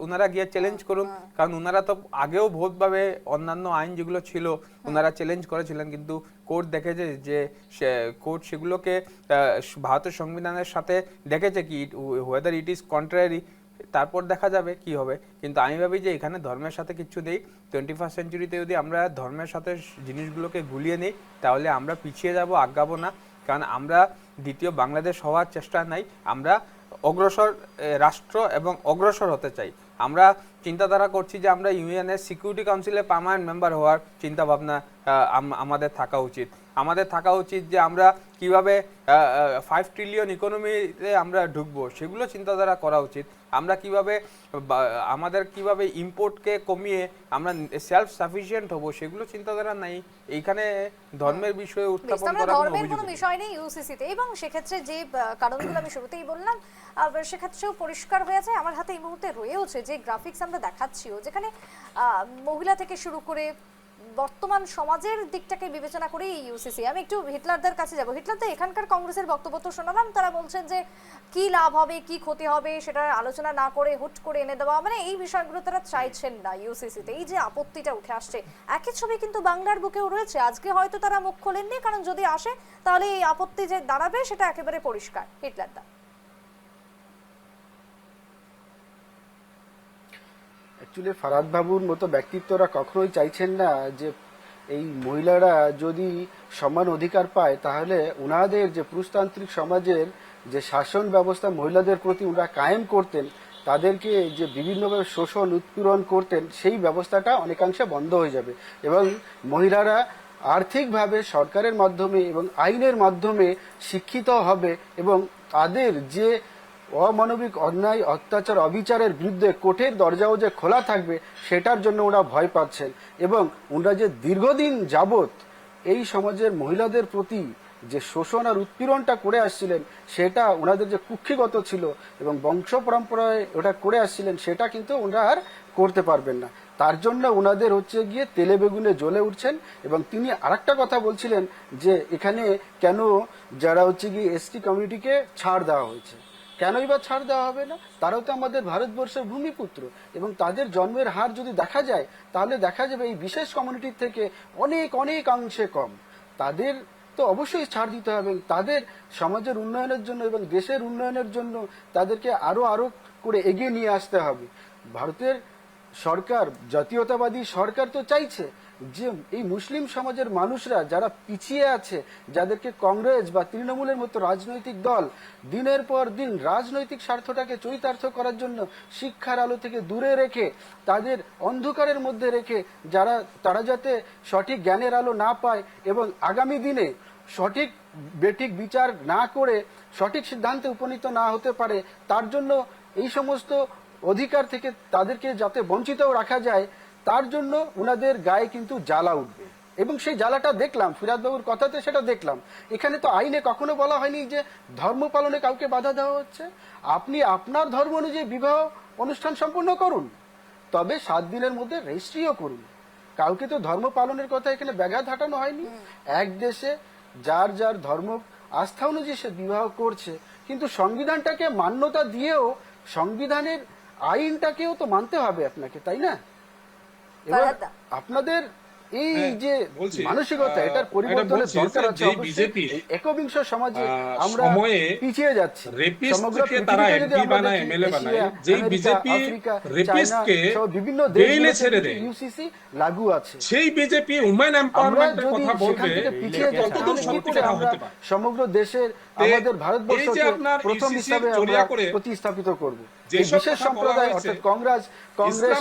ওনারা গিয়ে চ্যালেঞ্জ করুন, কারণ ওনারা তো আগেও বহুতভাবে অন্যান্য আইন যেগুলো ছিল ওনারা চ্যালেঞ্জ করেছিলেন, কিন্তু কোর্ট দেখেছে যে কোর্ট সেগুলোকে ভারতের সংবিধানের সাথে দেখেছে কি ওয়েদার ইট ইজ কন্ট্রারি, তারপর দেখা যাবে কি হবে। কিন্তু আমি ভাবি যে এখানে ধর্মের সাথে কিচ্ছু নেই। 21st সেঞ্চুরিতে যদি আমরা ধর্মের সাথে জিনিসগুলোকে গুলিয়ে নিই তাহলে আমরা পিছিয়ে যাব, আগাবো না। কারণ আমরা দ্বিতীয় বাংলাদেশ হওয়ার চেষ্টা নাই, আমরা অগ্রসর রাষ্ট্র এবং অগ্রসর হতে চাই। আমরা চিন্তাধারা করছি যে আমরা ইউএনএর সিকিউরিটি কাউন্সিলে পার্মানেন্ট মেম্বার হওয়ার চিন্তা ভাবনা আমাদের থাকা উচিত। আমাদের থাকা উচিত যে আমরা কিভাবে 5 ট্রিলিয়ন ইকোনমিতে আমরা ঢুকবো সেগুলো চিন্তাধারা করা উচিত। আমরা কিভাবে আমাদের কিভাবে ইম্পোর্টকে কমিয়ে আমরা সেলফ সাফিসিয়েন্ট হব সেগুলো চিন্তাধারা নাই। এইখানে ধর্মের বিষয়ে উত্থাপন করা ধর্মের কোনো বিষয় নেই ইউসিসিতে, এবং সেক্ষেত্রে যে কারণগুলো আমি শুরুতেই বললাম সেক্ষেত্রেও পরিষ্কার হয়ে আছে। আমার হাতে এই মুহূর্তে রয়েছে যে গ্রাফিক্স আমরা দেখাচ্ছিও, যেখানে মহিলা থেকে শুরু করে বর্তমান সমাজের দিকটাকে বিবেচনা করে এই ইউসিসি। আমি একটু হিটলারদের কাছে যাব। হিটলারদের এখানকার কংগ্রেসের বক্তব্য তো শোনালাম, তারা বলছেন যে কি লাভ হবে কি ক্ষতি হবে সেটা আলোচনা না করে হুট করে এনে দেওয়া, মানে এই বিষয়গুলো তারা চাইছেন না ইউসিসিতে। এই যে আপত্তিটা উঠে আসছে, একই ছবি কিন্তু বাংলার বুকেও রয়েছে। আজকে হয়তো তারা মুখ খোলেননি, কারণ যদি আসে তাহলে এই আপত্তি যে দাঁড়াবে সেটা একেবারে পরিষ্কার। হিটলারদা অ্যাকচুয়ালি ফারাদ বাবুর মতো ব্যক্তিত্বরা কখনোই চাইছেন না যে এই মহিলারা যদি সমান অধিকার পায় তাহলে ওনাদের যে পুরুষতান্ত্রিক সমাজের যে শাসন ব্যবস্থা মহিলাদের প্রতি ওনারা কায়েম করতেন, তাদেরকে যে বিভিন্নভাবে শোষণ উৎপীড়ন করতেন, সেই ব্যবস্থাটা অনেকাংশে বন্ধ হয়ে যাবে এবং মহিলারা আর্থিকভাবে সরকারের মাধ্যমে এবং আইনের মাধ্যমে শিক্ষিত হবে এবং তাদের যে অমানবিক অন্যায় অত্যাচার অবিচারের বিরুদ্ধে কোর্টের দরজাও যে খোলা থাকবে সেটার জন্য ওরা ভয় পাচ্ছেন। এবং ওনারা যে দীর্ঘদিন যাবৎ এই সমাজের মহিলাদের প্রতি যে শোষণ আর উৎপীড়নটা করে আসছিলেন সেটা ওনাদের যে কুক্ষিগত ছিল এবং বংশ পরম্পরায় ওটা করে আসছিলেন সেটা কিন্তু ওনারা আর করতে পারবেন না। তার জন্য ওনাদের হচ্ছে গিয়ে তেলে বেগুনে জ্বলে উঠছেন। এবং তিনি আরেকটা কথা বলছিলেন যে এখানে কেন যারা হচ্ছে গিয়ে এসটি কমিউনিটিকে ছাড় দেওয়া হয়েছে, কেনই বা ছাড় দেওয়া হবে না? তারাও তো আমাদের ভারতবর্ষের ভূমিপুত্র এবং তাদের জন্মের হার যদি দেখা যায় তাহলে দেখা যাবে এই বিশেষ কমিউনিটির থেকে অনেক অনেক অংশে কম। তাদের তো অবশ্যই ছাড় দিতে হবে, তাদের সমাজের উন্নয়নের জন্য এবং দেশের উন্নয়নের জন্য তাদেরকে আরো আরো করে এগিয়ে নিয়ে আসতে হবে। ভারতের সরকার, জাতীয়তাবাদী সরকার তো চাইছে যে এই মুসলিম সমাজের মানুষরা যারা পিছিয়ে আছে, যাদেরকে কংগ্রেস বা তৃণমূলের মতো রাজনৈতিক দল দিনের পর দিন রাজনৈতিক স্বার্থটাকে চরিতার্থ করার জন্য শিক্ষার আলো থেকে দূরে রেখে তাদের অন্ধকারের মধ্যে রেখে তারা যাতে সঠিক জ্ঞানের আলো না পায় এবং আগামী দিনে সঠিক বেঠিক বিচার না করে সঠিক সিদ্ধান্তে উপনীত না হতে পারে, তার জন্য এই সমস্ত অধিকার থেকে তাদেরকে যাতে বঞ্চিত রাখা যায়, তার জন্য ওনাদের গায়ে কিন্তু জ্বালা উঠবে। এবং সেই জ্বালাটা দেখলাম ফিরাদ বাবুর কথাতে, সেটা দেখলাম। এখানে তো আইনে কখনো বলা হয়নি যে ধর্ম পালনে কাউকে বাধা দেওয়া হচ্ছে। আপনি আপনার ধর্ম অনুযায়ী বিবাহ অনুষ্ঠান সম্পন্ন করুন, তবে 7 দিনের মধ্যে রেজিস্ট্রিও করুন। কাউকে তো ধর্ম পালনের কথা এখানে ব্যাঘাত হাঁটানো হয়নি। এক দেশে যার যার ধর্ম আস্থা অনুযায়ী সে বিবাহ করছে, কিন্তু সংবিধানটাকে মান্যতা দিয়েও সংবিধানের আইনটাকেও তো মানতে হবে আপনাকে, তাই না? এবার আপনাদের এই যে মানসিকতা, এটার পরিবর্তনের দরকার আছে। বিজেপি একবিংশ সমাজে আমরা পিছিয়ে যাচ্ছি। সমগ্র তারা এমপি বানায়, এমএলএ বানায়, যে বিজেপি রেপিস্টকে বিভিন্ন বেইলে ছেড়ে দেয়, ইউসিসি লাগু আছে। সেই বিজেপি উমেন এম্পাওয়ারমেন্টের কথা বলবে, কতদূর সত্যিকার হতে পারে সমগ্র দেশের আমাদের ভারতবর্ষকে প্রথম হিসাবে আমরা প্রতিস্থাপিত করব। এই বিশেষ সম্প্রদায় অর্থাৎ কংগ্রেস,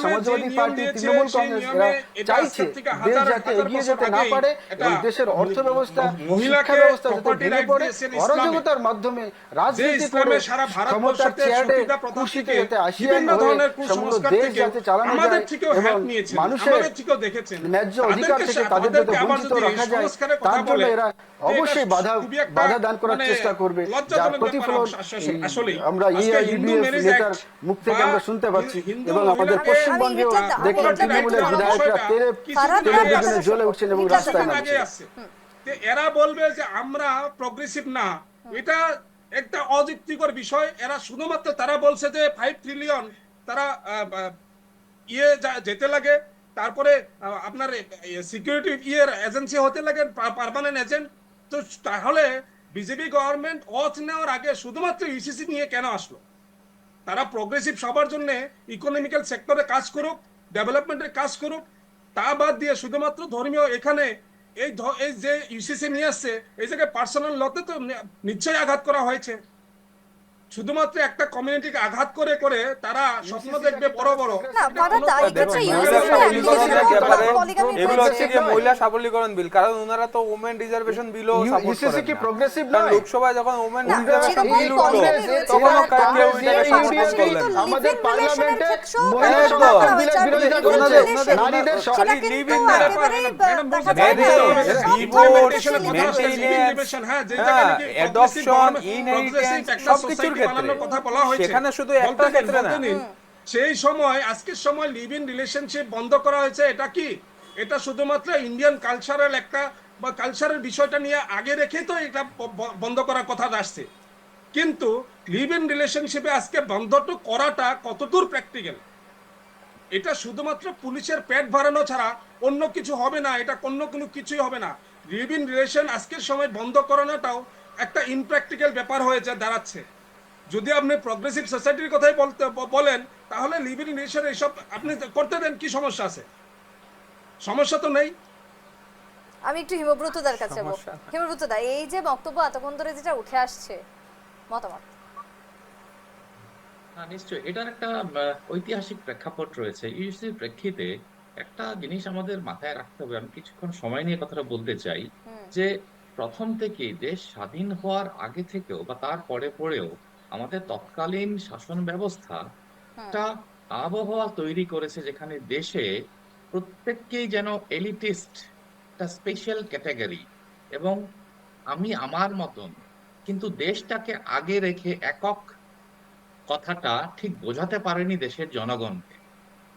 সমাজবাদী পার্টি, তৃণমূল কংগ্রেস এরা চাইছে দেশ যাতে এগিয়ে যেতে না পারে এবং দেশের অর্থ ব্যবস্থা, শিক্ষা ব্যবস্থা যাতে ভেঙে পড়ে, অরাজকতার মাধ্যমে রাজনীতি করে ক্ষমতার চেয়ারে কুর্সিতে যাতে আসীন হয়ে সমগ্র দেশ যাতে চালানো যায় এবং মানুষের ন্যায্য অধিকার থেকে তাদের যাতে বঞ্চিত রাখা যায়, তার জন্য এরা অবশ্যই বাধা দান করার চেষ্টা করবে। যার প্রতিফলন আমরা EIDBF নেতার মুখ থেকে আমরা শুনতে পাচ্ছি এবং আমাদের পশ্চিমবঙ্গেও দেখলাম তৃণমূলের বিধায়করা তেলে জ্বলে উঠছেন এবং রাস্তায় নামছেন। এরা বলবে যে আমরা প্রগ্রেসিভ না, এটা একটা অযুক্তিকর বিষয়। এরা শুধুমাত্র তারা বলছে যে 5 ট্রিলিয়ন তারা যেতে লাগে, তারপরে আপনার সিকিউরিটি এজেন্সি হতে লাগে, পার্মানেন্ট এজেন্ট। তো তাহলে বিজেপি গভর্নমেন্ট অথ নেওয়ার আগে শুধুমাত্র ইউসিসি নিয়ে কেন আসলো? তারা প্রোগ্রেসিভ সবার জন্য ইকোনমিক্যাল সেক্টরে কাজ করুক, ডেভেলপমেন্টের কাজ করুক, তা বাদ দিয়ে শুধুমাত্র ধর্মীয় এখানে এই যে ইউসিসি নিয়ে আসছে, এই জায়গায় পার্সোনাল লতে তো নিশ্চয়ই আঘাত করা হয়েছে। শুধুমাত্র একটা কমিউনিটিকে আঘাত করে করে তারা স্বপ্ন দেখবে বড় বড়। না ফারাদ দা, এই ক্ষেত্রে মহিলা সবলীকরণের ব্যাপারে polygamy এগুলো হচ্ছে প্রচেষ্টা যে মহিলা সবলীকরণ বিল, কারণ ওনারা তো ওমেন রিজার্ভেশন বিলও সাপোর্ট ইউসিসি করেন কি না। প্রোগ্রেসিভ কারণ নয়? লোকসভায় যখন ওমেন না, রিজার্ভেশন যেরকম বিল উঠলো polygamy রয়েছে, তখনও তার কেউ পাশাপাশি এটাকে সাপোর্ট কিন্তু করলেন না। আমাদের live-in পার্লামেন্টে relationের ক্ষেত্রেও মহিলা ব্যবস্থা একদম। করা হয়েছে। আর বিরোধিতা live-in করেছে। relation, নারীদের সেটা খালি কিন্তু live-in না, একেবারেই দেখা যায় marriage, যে সব divorce, ধর্মের ক্ষেত্রে maintenance, অ্যাডপশন, ইনহেরিটেন্স সবকিছুর ক্ষেত্রে, সেখানে শুধু একটা ক্ষেত্রে না। সেই সময় আজকের সময় লিভ ইন রিলেশনশিপ বন্ধ করা হয়েছে। এটা কি? এটা শুধুমাত্র ইন্ডিয়ান কালচারাল একটা বা কালচারের বিষয়টা নিয়ে আগে রেখেই তো এটা বন্ধ করার কথা আসছে। কিন্তু লিভ ইন রিলেশনশিপে আজকে বন্ধটা করাটা কতদূর প্র্যাকটিক্যাল, এটা শুধুমাত্র পুলিশের পেট ভরানো ছাড়া অন্য কিছু হবে না, এটা অন্য কোনো কিছুই হবে না। লিভ ইন রিলেশন আজকের সময় বন্ধ করানোটাও একটা ইনপ্র্যাকটিক্যাল ব্যাপার হয়ে দাঁড়াচ্ছে। যদি আপনি প্রগ্রেসিভ সোসাইটির কথাই বলেন, তাহলে লিভ ইন রিলেশন এইসব আপনি করতে দেন, কি সমস্যা আছে? সমস্যা তো নেই। আমি একটু হিমব্রতদার কাছে যাবো। সমস্যা না। হিমব্রতদা, এই যে বক্তব্য এতক্ষণ ধরে যেটা উঠে আসছে, মতামত? হ্যাঁ, নিশ্চয়ই এটার একটা ঐতিহাসিক প্রেক্ষাপট রয়েছে। ইউসির প্রেক্ষিতে একটা জিনিস আমাদের মাথায় রাখতে হবে, আমি কিছুক্ষণ সময় নিয়ে কথাটা বলতে চাই, যে প্রথম থেকে দেশ স্বাধীন হওয়ার আগে থেকেও বা তার পরেও আমাদের তৎকালীন শাসন ব্যবস্থা একটা আবহাওয়া তৈরি করেছে যেখানে দেশে প্রত্যেককেই যেন এলিটিস্ট, একটা স্পেশাল ক্যাটাগরি, এবং আমি আমার মতন, কিন্তু দেশটাকে আগে রেখে একক কথাটা ঠিক বোঝাতে পারেনি দেশের জনগণকে।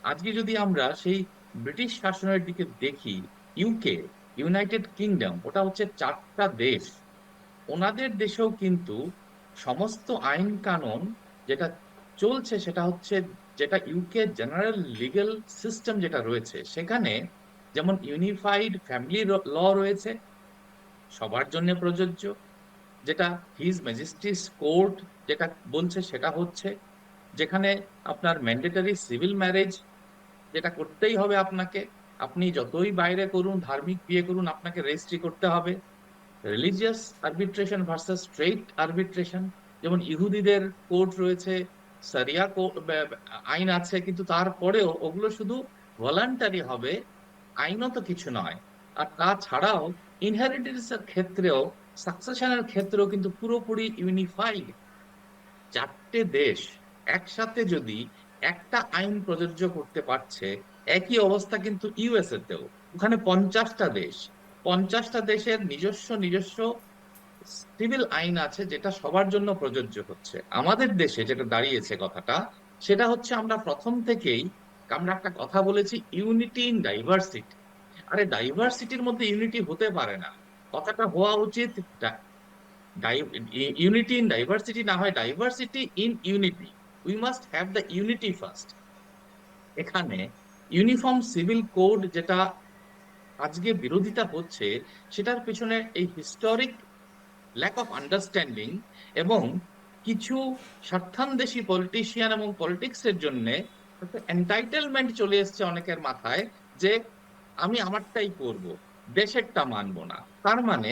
আজকে যদি আমরা সেই ব্রিটিশ শাসনের দিকে দেখি, ইউকে, ইউনাইটেড কিংডম, ওটা হচ্ছে 4টা দেশ। ওনাদের দেশেও কিন্তু সমস্ত আইন কানুন যেটা চলছে সেটা হচ্ছে, যেটা ইউকে জেনারেল লিগ্যাল সিস্টেম যেটা রয়েছে, সেখানে যেমন ইউনিফাইড ফ্যামিলি ল রয়েছে, সবার জন্য প্রযোজ্য, যেটা হিজ ম্যাজেস্টিস কোর্ট যেটা বলছে সেটা হচ্ছে, যেখানে আপনার ম্যান্ডেটরি সিভিল ম্যারেজ যেটা করতেই হবে আপনাকে, আপনি যতই বাইরে করুন, ধার্মিক বিয়ে করুন, আপনাকে রেজিস্ট্রি করতে হবে। Religious arbitration versus straight arbitration, যেমন ইহুদিদের কোর্ট রয়েছে, সারিয়া আইন আছে, কিন্তু তারপরেও ওগুলো শুধু ভলান্টারি হবে, আইনত কিছু নয়। আর তাছাড়াও ইনহেরিটেন্সের ক্ষেত্রেও, সাকসেশনের ক্ষেত্রেও কিন্তু পুরোপুরি ইউনিফাইড। 4টে দেশ একসাথে যদি একটা আইন প্রযোজ্য করতে পারছে, একই অবস্থা কিন্তু ইউএসএ তেও। ওখানে 50টা দেশ, 50টা দেশের নিজস্ব সিভিল আইন আছে যেটা সবার জন্য প্রযোজ্য হচ্ছে। আমাদের দেশে যেটা দাঁড়িয়েছে কথাটা, সেটা হচ্ছে আমরা প্রথম থেকেই আমরা একটা কথা বলেছি, ইউনিটি ইন ডাইভার্সিটি। আরে ডাইভার্সিটির মধ্যে ইউনিটি হতে পারে না, কথাটা হওয়া উচিত ইউনিটি ইন ডাইভার্সিটি না হয় diversity in unity. We must have the unity first. এখানে ইউনিফর্ম সিভিল কোড যেটা আজকে বিরোধিতা হচ্ছে, সেটার পেছনে এই হিস্টোরিক ল্যাক অফ আন্ডারস্ট্যান্ডিং এবং কিছু স্বার্থান্বেষী পলিটিশিয়ান এবং পলিটিক্সের জন্য এন্টাইটেলমেন্ট চলে এসছে অনেকের মাথায়, যে আমি আমারটাই করব, দেশেরটা মানবো না। তার মানে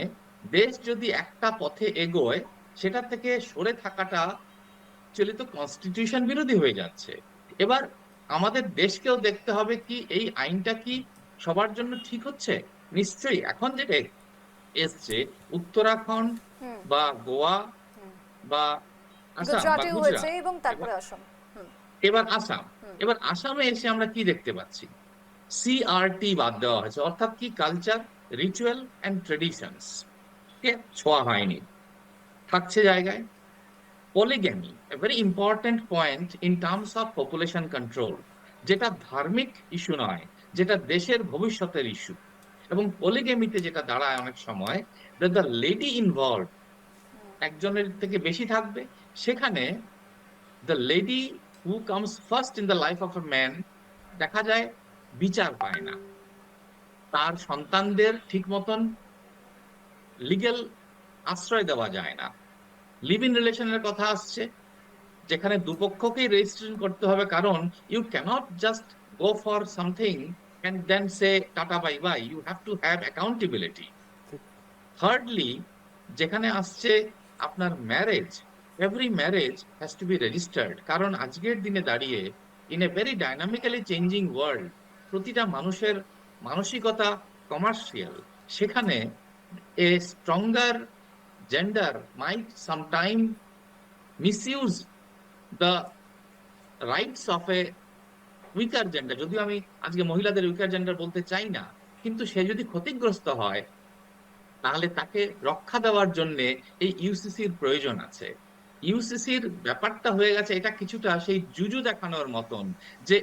দেশ যদি একটা পথে এগোয়, সেটা থেকে সরে থাকাটা চলিত কনস্টিটিউশন বিরোধী হয়ে যাচ্ছে। এবার আমাদের দেশকেও দেখতে হবে, কি এই আইনটা কি সবার জন্য ঠিক হচ্ছে? নিশ্চয়ই এখন যেটা এসছে, উত্তরাখণ্ড বা গোয়া বা আসাম বা গুজরাটেও হয়েছে আচ্ছা, এবং তারপরে আসাম। এবার আসাম, এবার আসামে এসে আমরা কি দেখতে পাচ্ছি? সিআরটি বাদ দেওয়া হয়েছে, অর্থাৎ কি কালচার, রিচুয়াল এন্ড ট্রেডিশনস কে ছোঁয়া হয়নি, থাকছে জায়গায় polygamy, a very important point in terms of population control, যেটা ধার্মিক ইস্যু নয়, যেটা দেশের ভবিষ্যতের ইস্যু। এবং পলিগ্যামিতে যেটা দাঁড়ায় অনেক সময়, that the lady involved একজনের থেকে বেশি থাকবে, সেখানে the lady who comes first in the life of a man, দেখা যায় বিচার পায় না, তার সন্তানদের ঠিক মতন লিগ্যাল আশ্রয় দেওয়া যায় না। লিভ ইন রিলেশনের কথা আসছে, যেখানে দুপক্ষকেই রেজিস্ট্রেশন করতে হবে, কারণ you can't just go for something and then say tata bye bye, you have to have accountability. Thirdly, যেখানে আসছে আপনার marriage, every marriage has to be registered, কারণ আজকের দিনে দাঁড়িয়ে in a very dynamically changing world প্রতিটা মানুষের মানসিকতা কমার্শিয়াল, সেখানে a stronger gender might sometime misuse the rights of a weaker gender. যদিও আমি আজকে মহিলাদের উইকার জেন্ডার বলতে চাই না, কিন্তু সে যদি ক্ষতিগ্রস্ত হয় তাহলে তাকে রক্ষা দেওয়ার জন্য এই ইউসিসির প্রয়োজন আছে। ইউসিসির ব্যাপারটা হয়ে গেছে এটা কিছুটা সেই জুজু দেখানোর মতন, যে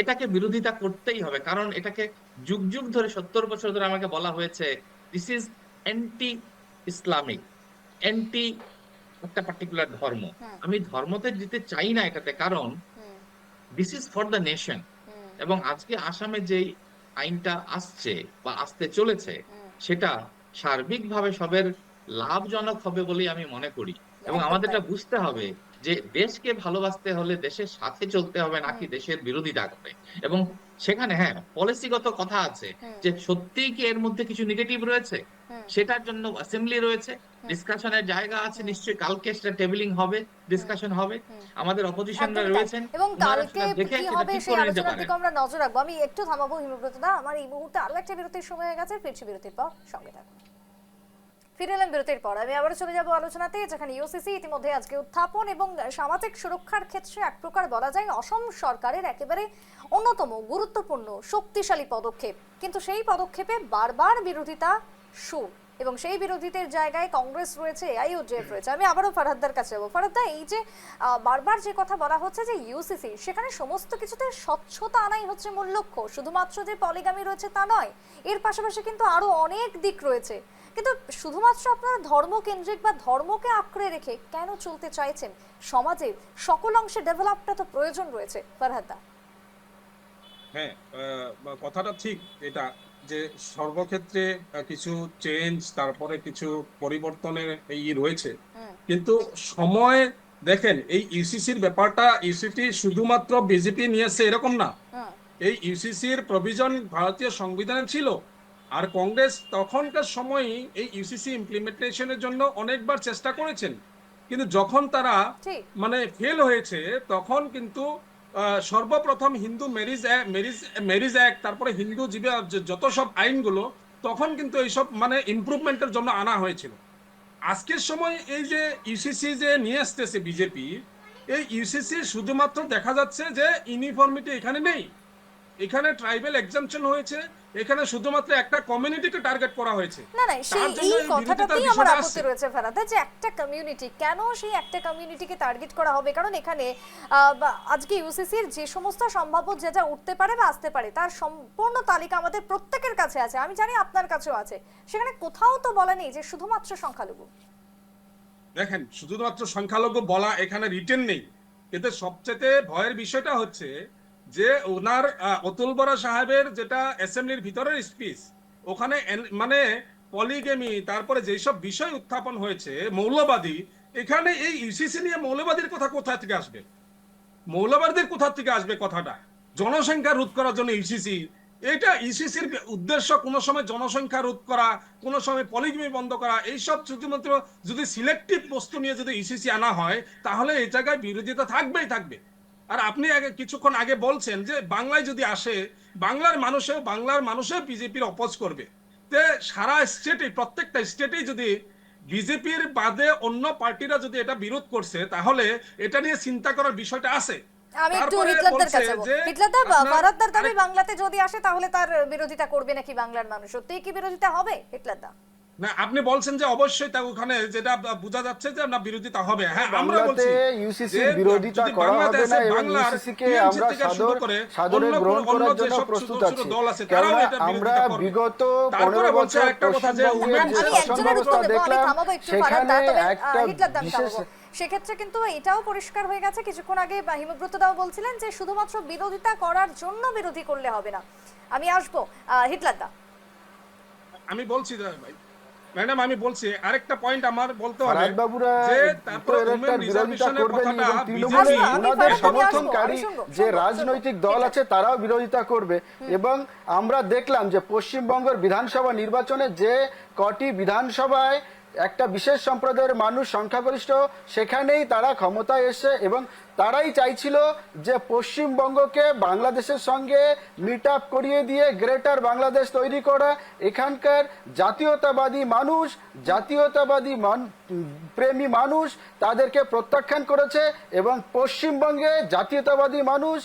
এটাকে বিরোধিতা করতেই হবে, কারণ এটাকে যুগ যুগ ধরে 70 বছর ধরে আমাকে বলা হয়েছে this is anti Islamic, anti একটা পার্টিকুলার ধর্ম। আমি ধর্মতে দিতে চাই না এটাতে, কারণ this is for the nation. এবং আজকে আসামে যেই আইনটা আসছে বা আসতে চলেছে সেটা সার্বিকভাবে সবের লাভজনক হবে বলেই আমি মনে করি। এবং আমাদের এটা বুঝতে হবে যে দেশকে ভালোবাসতে হলে দেশের সাথে চলতে হবে, নাকি দেশের বিরোধিতা করে। এবং সেখানে হ্যাঁ পলিসিগত কথা আছে যে সত্যিই কি এর মধ্যে কিছু নেগেটিভ রয়েছে, সেটার জন্য অ্যাসেম্বলি রয়েছে, ডিসকাশনের জায়গা আছে, নিশ্চয়ই কালকে সেটা টেবিলিং হবে, ডিসকাশন হবে, আমাদের অপোজিশনরা একদমই তাই। রয়েছেন, এবং ওনারা কালকে সেটা দেখে কি সেটা হবে ঠিক সেই করে নিতে আলোচনার পারেন। দিকে আমরা নজর রাখবো। আমি একটু থামাবো হিমব্রত দা, আমার এই মুহূর্তে আরো একটা বিরতির সময় হয়ে গেছে, ফিরছি বিরতির পর, সঙ্গে থাকুন। ফিরে এলাম বিরতির পর, আমি আবারও চলে যাবো আলোচনাতে, যেখানে ইউসিসি ইতিমধ্যে আজকে উত্থাপন এবং সামাজিক সুরক্ষার ক্ষেত্রে এক প্রকার বলা যায় অসম সরকারের একেবারে অন্যতম গুরুত্বপূর্ণ শক্তিশালী পদক্ষেপ, কিন্তু সেই পদক্ষেপে বারবার বিরোধিতা সুর, এবং সেই বিরোধিতার জায়গায় কংগ্রেস রয়েছে, এআইইউডিএফ রয়েছে। আমি আবারও ফারহাদদার কাছে যাবো। ফারহাদদা, এই যে বারবার যে কথা বলা হচ্ছে যে ইউসিসি, সেখানে সমস্ত কিছুতে স্বচ্ছতা আনাই হচ্ছে মূল লক্ষ্য, শুধুমাত্র যে পলিগামি রয়েছে তা নয়, এর পাশাপাশি কিন্তু আরো অনেক দিক রয়েছে। কিন্তু শুধুমাত্র আপনারা ধর্মকেন্দ্রিক বা ধর্মকে আঁকড়ে রেখে কেন চলতে চাইছেন? সমাজের সকল অংশে ডেভেলপটা তো প্রয়োজন রয়েছে ফারহাদদা। হ্যাঁ, কথাটা ঠিক, এটা যে সর্বক্ষেত্রে কিছু চেঞ্জ, তারপরে কিছু পরিবর্তনের এই রয়েছে, কিন্তু সময় দেখেন এই ইউসিসির ব্যাপারটা, ইউসিসি শুধুমাত্র বিজেপি নিয়েছে এরকম না। এই ইউসিসির প্রভিজন ভারতীয় সংবিধানে ছিল, আর কংগ্রেস তখনকার সময়ই এই ইউসিসি ইমপ্লিমেন্টেশনের জন্য অনেকবার চেষ্টা করেছেন, কিন্তু যখন তারা মানে ফেল হয়েছে তখন কিন্তু সর্বপ্রথম হিন্দু ম্যারিজ অ্যাক্ট, তারপরে হিন্দু জীবে যত সব আইনগুলো তখন কিন্তু এইসব মানে ইমপ্রুভমেন্টের জন্য আনা হয়েছিল। আজকের সময় এই যে ইউসিসি যে নিয়ে আসতেছে বিজেপি, এই ইউসিসি শুধুমাত্র দেখা যাচ্ছে যে ইউনিফর্মিটি এখানে নেই, এখানে ট্রাইবাল এক্সাম্পশন হয়েছে, এখানে শুধুমাত্র একটা কমিউনিটিকে টার্গেট করা হয়েছে। না না, সেই এই কথাটাতেই আমার আপত্তি রয়েছে ফারাদা, যে একটা কমিউনিটি, কেন সেই একটা কমিউনিটিকে টার্গেট করা হবে? কারণ এখানে আজকে ইউসিসির যে সমস্ত সম্ভাব্য যা উঠতে পারে বা আসতে পারে তার সম্পূর্ণ তালিকা আমাদের প্রত্যেকের কাছে আছে, আমি জানি আপনার কাছেও আছে। সেখানে কোথাও তো বলা নেই যে শুধুমাত্র সংখ্যালঘু। দেখেন, শুধুমাত্র সংখ্যালঘু বলা এখানে রিটেন নেই, কিন্তু সবচেয়ে ভয়ের বিষয়টা হচ্ছে যে ওনার অতুল বরা সাহেবের যেটা অ্যাসেম্বলির ভিতরের স্পিচ, ওখানে মানে পলিগেমি, তারপরে যেসব বিষয় উত্থাপন হয়েছে, মৌলবাদী, এখানে এই ইউসিসি নিয়ে মৌলবাদীর কথা কোথা থেকে আসবে? মৌলবাদীদের কোথা থেকে আসবে কথাটা? জনসংখ্যা রোধ করার জন্য ইউসিসি, এটা ইউসিসির উদ্দেশ্য কোনো সময় জনসংখ্যা রোধ করা, কোনো সময় পলিগেমি বন্ধ করা, এইসব শুধুমাত্র যদি সিলেক্টিভ বস্তু নিয়ে যদি ইউসিসি আনা হয় তাহলে এই জায়গায় বিরোধিতা থাকবেই থাকবে। আর আপনি কিছুক্ষণ আগে বলছেন যে বাংলায় যদি আসে, বাংলার মানুষেও বিজেপির অপোজ করবে। তে সারা স্টেটে, প্রত্যেকটা স্টেটেই যদি বিজেপির বাদে অন্য পার্টিরা যদি এটা বিরোধ করছে, তাহলে এটা নিয়ে চিন্তা করার বিষয়টা আছে। আমি একটু হিটলারদের কাছে যাব। হিটলারদা, ফারাদদার দাবি বাংলাতে যদি আসে তাহলে তার বিরোধিতা করবে নাকি বাংলার মানুষ? সত্যিই কি বিরোধিতা হবে হিটলারদা? না, আপনি বলছেন যে অবশ্যই তা ওখানে যেটা বোঝা যাচ্ছে যে না বিরোধিতা হবে। হ্যাঁ, আমরা বলছি ইউসিসি বিরোধিতা করা হবে না, এবং ইউসিসি কে আমরা সাদরে গ্রহণ করার জন্য প্রস্তুত আছি, কারণ আমরা বিগত 15 বছর পশ্চিমবঙ্গের যে শাসন ব্যবস্থা দেখলাম, সেখানে একটা বিশেষ সেক্ষেত্রে কিন্তু এটাও পরিষ্কার হয়ে গেছে, কিছুক্ষণ আগে হিমব্রত দাও বলছিলেন যে শুধুমাত্র বিরোধিতা করার জন্য বিরোধী করলে হবে না। আমি আসবো হিটলার দা। আমি বলছি ম্যাডাম, আমি বলছি আরেকটা পয়েন্ট আমার বলতে হবে ফারাদ বাবুরা যে তো তারপরে এর একটা উমেন বিরোধিতা রিজার্ভেশনের করবেন কথাটা এবং তৃণমূলের বিজেপি ওনাদের আমি সমর্থনকারী শুনবো, যে শুনবো, রাজনৈতিক শুনবো। দল আছে তারাও বিরোধিতা করবে। এবং আমরা দেখলাম যে পশ্চিমবঙ্গের বিধানসভা নির্বাচনে যে কটি বিধানসভায় একটা বিশেষ সম্প্রদায়ের মানুষ সংখ্যাগরিষ্ঠ, সেখানেই তারা ক্ষমতায় এসে এবং তারাই চাইছিল যে পশ্চিমবঙ্গকে বাংলাদেশের সঙ্গে মিট আপ করিয়ে দিয়ে গ্রেটার বাংলাদেশ তৈরি করা। এখানকার জাতীয়তাবাদী মানুষ, জাতীয়তাবাদী প্রেমী মানুষ তাদেরকে প্রত্যাখ্যান করেছে এবং পশ্চিমবঙ্গে জাতীয়তাবাদী মানুষ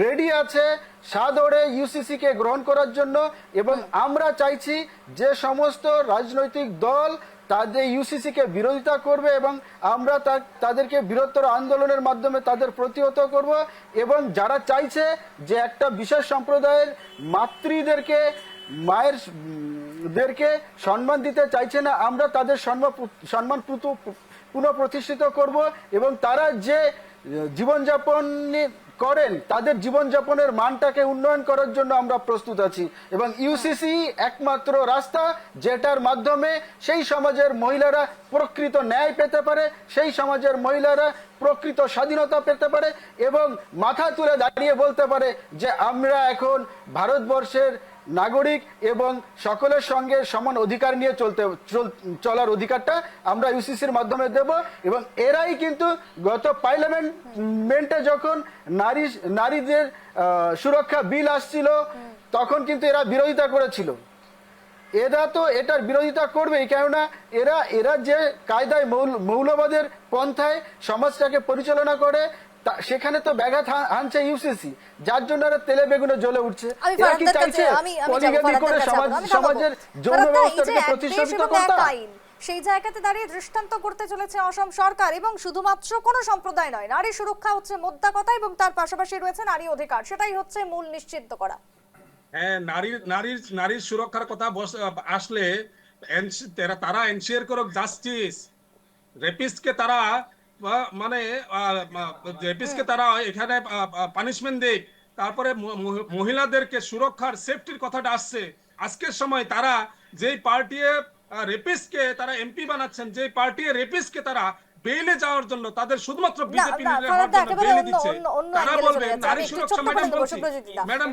রেডি আছে সাদরে ইউসিসিকে গ্রহণ করার জন্য। এবং আমরা চাইছি যে সমস্ত রাজনৈতিক দল তাদের ইউসিসিকে বিরোধিতা করবে এবং আমরা তাদেরকে বৃহত্তর আন্দোলনের মাধ্যমে তাদের প্রতিহত করব। এবং যারা চাইছে যে একটা বিশেষ সম্প্রদায়ের মাতৃদেরকে মায়েরদেরকে সম্মান দিতে চাইছে না, আমরা তাদের সম্মান পুনঃপ্রতিষ্ঠিত করব এবং তারা যে জীবনযাপন করেন তাদের জীবনযাপনের মানটাকে উন্নয়ন করার জন্য আমরা প্রস্তুত আছি। এবং ইউসিসি একমাত্র রাস্তা যেটার মাধ্যমে সেই সমাজের মহিলারা প্রকৃত ন্যায় পেতে পারে, সেই সমাজের মহিলারা প্রকৃত স্বাধীনতা পেতে পারে এবং মাথা তুলে দাঁড়িয়ে বলতে পারে যে আমরা এখন ভারতবর্ষের নাগরিক এবং সকলের সঙ্গে সমান অধিকার নিয়ে চলার অধিকারটা আমরা ইউসিসির মাধ্যমে দেব। এবং এরাই কিন্তু গত পার্লামেন্টে যখন নারীদের সুরক্ষা বিল আসছিল তখন কিন্তু এরা বিরোধিতা করেছিল। এরা তো এটার বিরোধিতা করবেই, কেননা এরা যে কায়দায় মৌলবাদের পন্থায় সমাজটাকে পরিচালনা করে সেখানে তো ব্যাঘাত আনছে ইউসিসি, যার জন্য এরা তেলে বেগুনে জ্বলে উঠছে। এরা কি চাইছে পলিগামি করে সমাজের যৌন ব্যবস্থাকে প্রতিষ্ঠিত করতে? সেই জায়গাতে দাঁড়িয়ে দৃষ্টান্ত করতে চলেছে অসম সরকার। এবং শুধুমাত্র কোনো সম্প্রদায় নয়, নারী সুরক্ষা হচ্ছে মোদ্দা কথা এবং তার পাশাপাশি রয়েছে নারী অধিকার, সেটাই হচ্ছে মূল নিশ্চিত করা। হ্যাঁ, নারীর সুরক্ষার কথা আসলে তারা এনশিওর করুক জাস্টিস। রেপিস্টকে তারা মানে রেপিস্টকে তারা এখানে পানিশমেন্ট দেয়। তারপরে মহিলাদেরকে সুরক্ষার সেফটির কথাটা আসছে। আজকের সময় তারা যেই পার্টি রেপিস্টকে তারা এমপি বানাচ্ছেন, যে পার্টি রেপিস্টকে তারা বেইলে যাওয়ার জন্য তাদের শুধুমাত্র বিজেপি লিডার হওয়ার জন্য বেইলে দিচ্ছে। তারা বলবে নারী সুরক্ষা। ম্যাডাম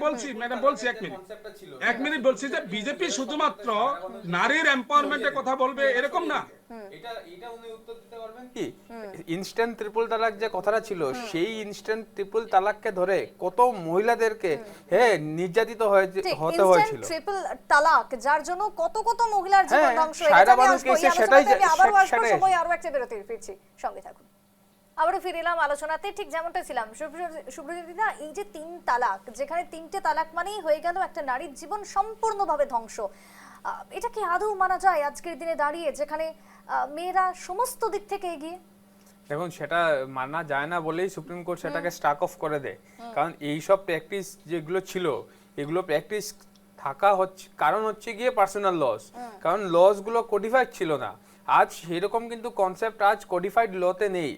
বলছি এক মিনিট বলছি যে বিজেপি শুধুমাত্র নারীর এম্পাওয়ারমেন্টের কথা বলবে এরকম না। এটা উনি উত্তর দিতে পারবেন কি? ইনস্ট্যান্ট ট্রিপল তালাক যে কথাটা ছিল, সেই ইনস্ট্যান্ট ট্রিপল তালাককে ধরে কত মহিলাদেরকে নির্যাতিত হতে হয়েছিল। ট্রিপল তালাক যার জন্য কত কত মহিলার জীবন ধ্বংস হয়েছে। সময় আরো একটা বিরতির ফিরছি, সঙ্গে থাকুন। আবারও ফিরে এলাম আলোচনাতে। ঠিক যেমনটা ছিলাম সুব্রজিৎদা, এই যে 3 তালাক, যেখানে 3টে তালাক মানেই হয়ে গেল একটা নারীর জীবন সম্পূর্ণভাবে ধ্বংস, এটা কি আদৌ মানা যায় আজকের দিনে দাঁড়িয়ে, যেখানে মেয়েরা সমস্ত দিক থেকে এগিয়ে? দেখুন, সেটা মানা যায় না বলেই সুপ্রিম কোর্ট সেটাকে স্ট্রাক অফ করে দেয়। কারণ এইসব প্র্যাকটিস যেগুলো ছিল, এগুলো প্র্যাকটিস থাকা হচ্ছে কারণ হচ্ছে গিয়ে পার্সোনাল লস, কারণ লস গুলো কোডিফাইড ছিল না। আজ সেরকম কিন্তু কনসেপ্ট আজ কোডিফাইড লতে নেই,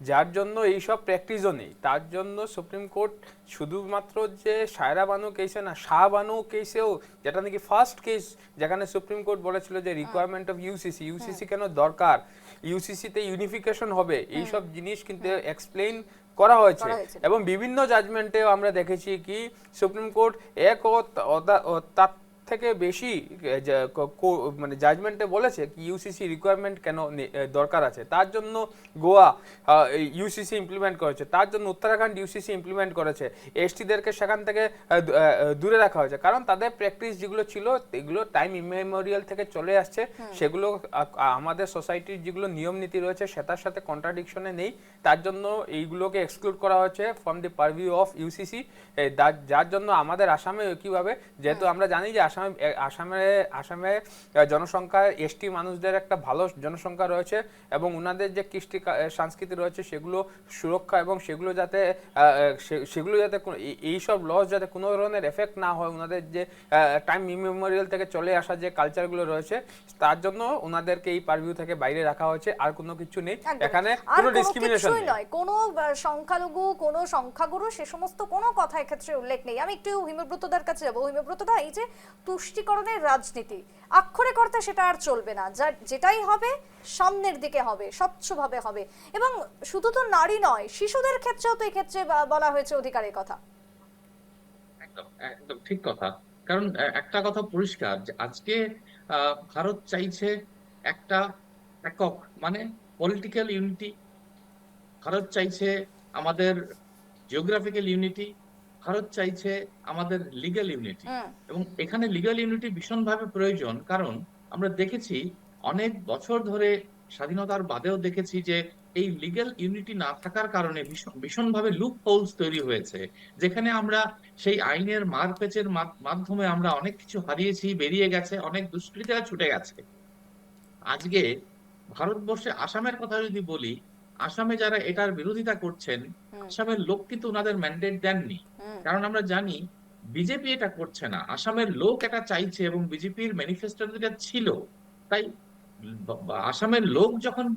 যার জন্য এইসব প্র্যাকটিসও নেই। তার জন্য সুপ্রিম কোর্ট শুধুমাত্র যে সায়রা বানু কেসে না, শাহ বানু কেসেও, যেটা নাকি ফার্স্ট কেস যেখানে সুপ্রিম কোর্ট বলেছিল যে রিকোয়ারমেন্ট অফ ইউসিসি কেন দরকার, ইউসিসিতে ইউনিফিকেশন হবে, এইসব জিনিস কিন্তু এক্সপ্লেইন করা হয়েছে। এবং বিভিন্ন জাজমেন্টেও আমরা দেখেছি কি সুপ্রিম কোর্ট এক ও তার থেকে বেশি মানে জাজমেন্টে বলেছে কি ইউসিসি রিকোয়ারমেন্ট কেন দরকার আছে। তার জন্য গোয়া ইউসিসি ইমপ্লিমেন্ট করেছে, তার জন্য উত্তরাখণ্ড ইউসিসি ইমপ্লিমেন্ট করেছে। এসটিদেরকে সেখান থেকে দূরে রাখা হয়েছে, কারণ তাদের প্র্যাকটিস যেগুলো ছিল এগুলো টাইম ইমেমোরিয়াল থেকে চলে আসছে। সেগুলো আমাদের সোসাইটির যেগুলো নিয়ম নীতি রয়েছে সেটার সাথে কন্ট্রাডিকশনে নেই। তার জন্য এইগুলোকে এক্সক্লুড করা হয়েছে ফ্রম দি পারভিউ অফ ইউসিসি। যার জন্য আমাদের আসামে কিভাবে, যেহেতু আমরা জানি যে আসাম আসামে আসামে জনসংখ্যা এসটি মানুষদের একটা ভালো জনসংখ্যা রয়েছে এবং ওনাদের যে কৃষ্টি সংস্কৃতি রয়েছে সেগুলো সুরক্ষা এবং সেগুলো যাতে এইসব লস যাতে কোনো ধরনের এফেক্ট না হয়, ওনাদের যে টাইম ইমেমোরিয়াল থেকে চলে আসা যে কালচারগুলো রয়েছে তার জন্য ওনাদেরকে এই পারভিউ থেকে বাইরে রাখা হয়েছে, আর কোনো কিছু নেই এখানে, কোনো ডিসক্রিমিনেশন নয়, কোনো সংখ্যালঘু কোনো সংখ্যাগুরু সে সমস্ত কোনো কথা এক্ষেত্রে উল্লেখ নেই। আমি একটু হিমব্রতদার কাছে যাবো। হিমব্রতদা, এই যে তুষ্টিকরণের রাজনীতি আক্ষরিক অর্থে সেটা আর চলবে না, যেটাই হবে সামনের দিকে হবে, স্বচ্ছভাবে হবে, এবং শুধু তো নারী নয় শিশুদের ক্ষেত্রেও তো এক্ষেত্রে বলা হয়েছে অধিকারের কথা। একদম একদম ঠিক কথা। কারণ একটা কথা পরিষ্কার যে আজকে ভারত চাইছে একটা একক মানে পলিটিক্যাল ইউনিটি, ভারত চাইছে আমাদের জিওগ্রাফিক্যাল ইউনিটি, ভারত চাইছে আমাদের লিগ্যাল ইউনিটি, এবং এখানে লিগ্যাল ইউনিটি ভীষণভাবে প্রয়োজন। কারণ আমরা দেখেছি অনেক বছর ধরে স্বাধীনতার বাদেও দেখেছি যে এই লিগ্যাল ইউনিটি না থাকার কারণে ভীষণভাবে লুপ হোলস তৈরি হয়েছে, যেখানে আমরা সেই আইনের মারপ্যাচের মাধ্যমে আমরা অনেক কিছু হারিয়েছি, বেরিয়ে গেছে, অনেক দুষ্কৃতীরা ছুটে গেছে। আজকে ভারতবর্ষে আসামের কথা যদি বলি, আসামে যারা এটার বিরোধিতা করছেন, আসামের লোক কিন্তু ওনাদের ম্যান্ডেট দেননি। কারণ আমরা জানি বিজেপি এটা করছে না, আসামের লোক এটা চাইছে এবং বিজেপির ম্যানিফেস্টোতে এটা ছিল। তাই আসামের লোক যখন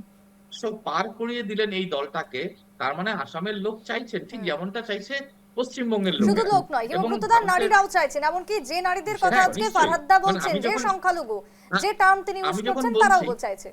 সব পার করিয়ে দিলেন এই দলটাকে, তার মানে আসামের লোক চাইছেন ঠিক যেমনটা চাইছে পশ্চিমবঙ্গের লোক। শুধু লোক নয়, হিমব্রতদার নারীরাও চাইছেন, এমনকি যে নারীদের কথা আজকে ফারহাদদা বলছেন, যে সংখ্যালঘু যে টার্ম তিনি ইউজ করছেন তারাও চাইছে।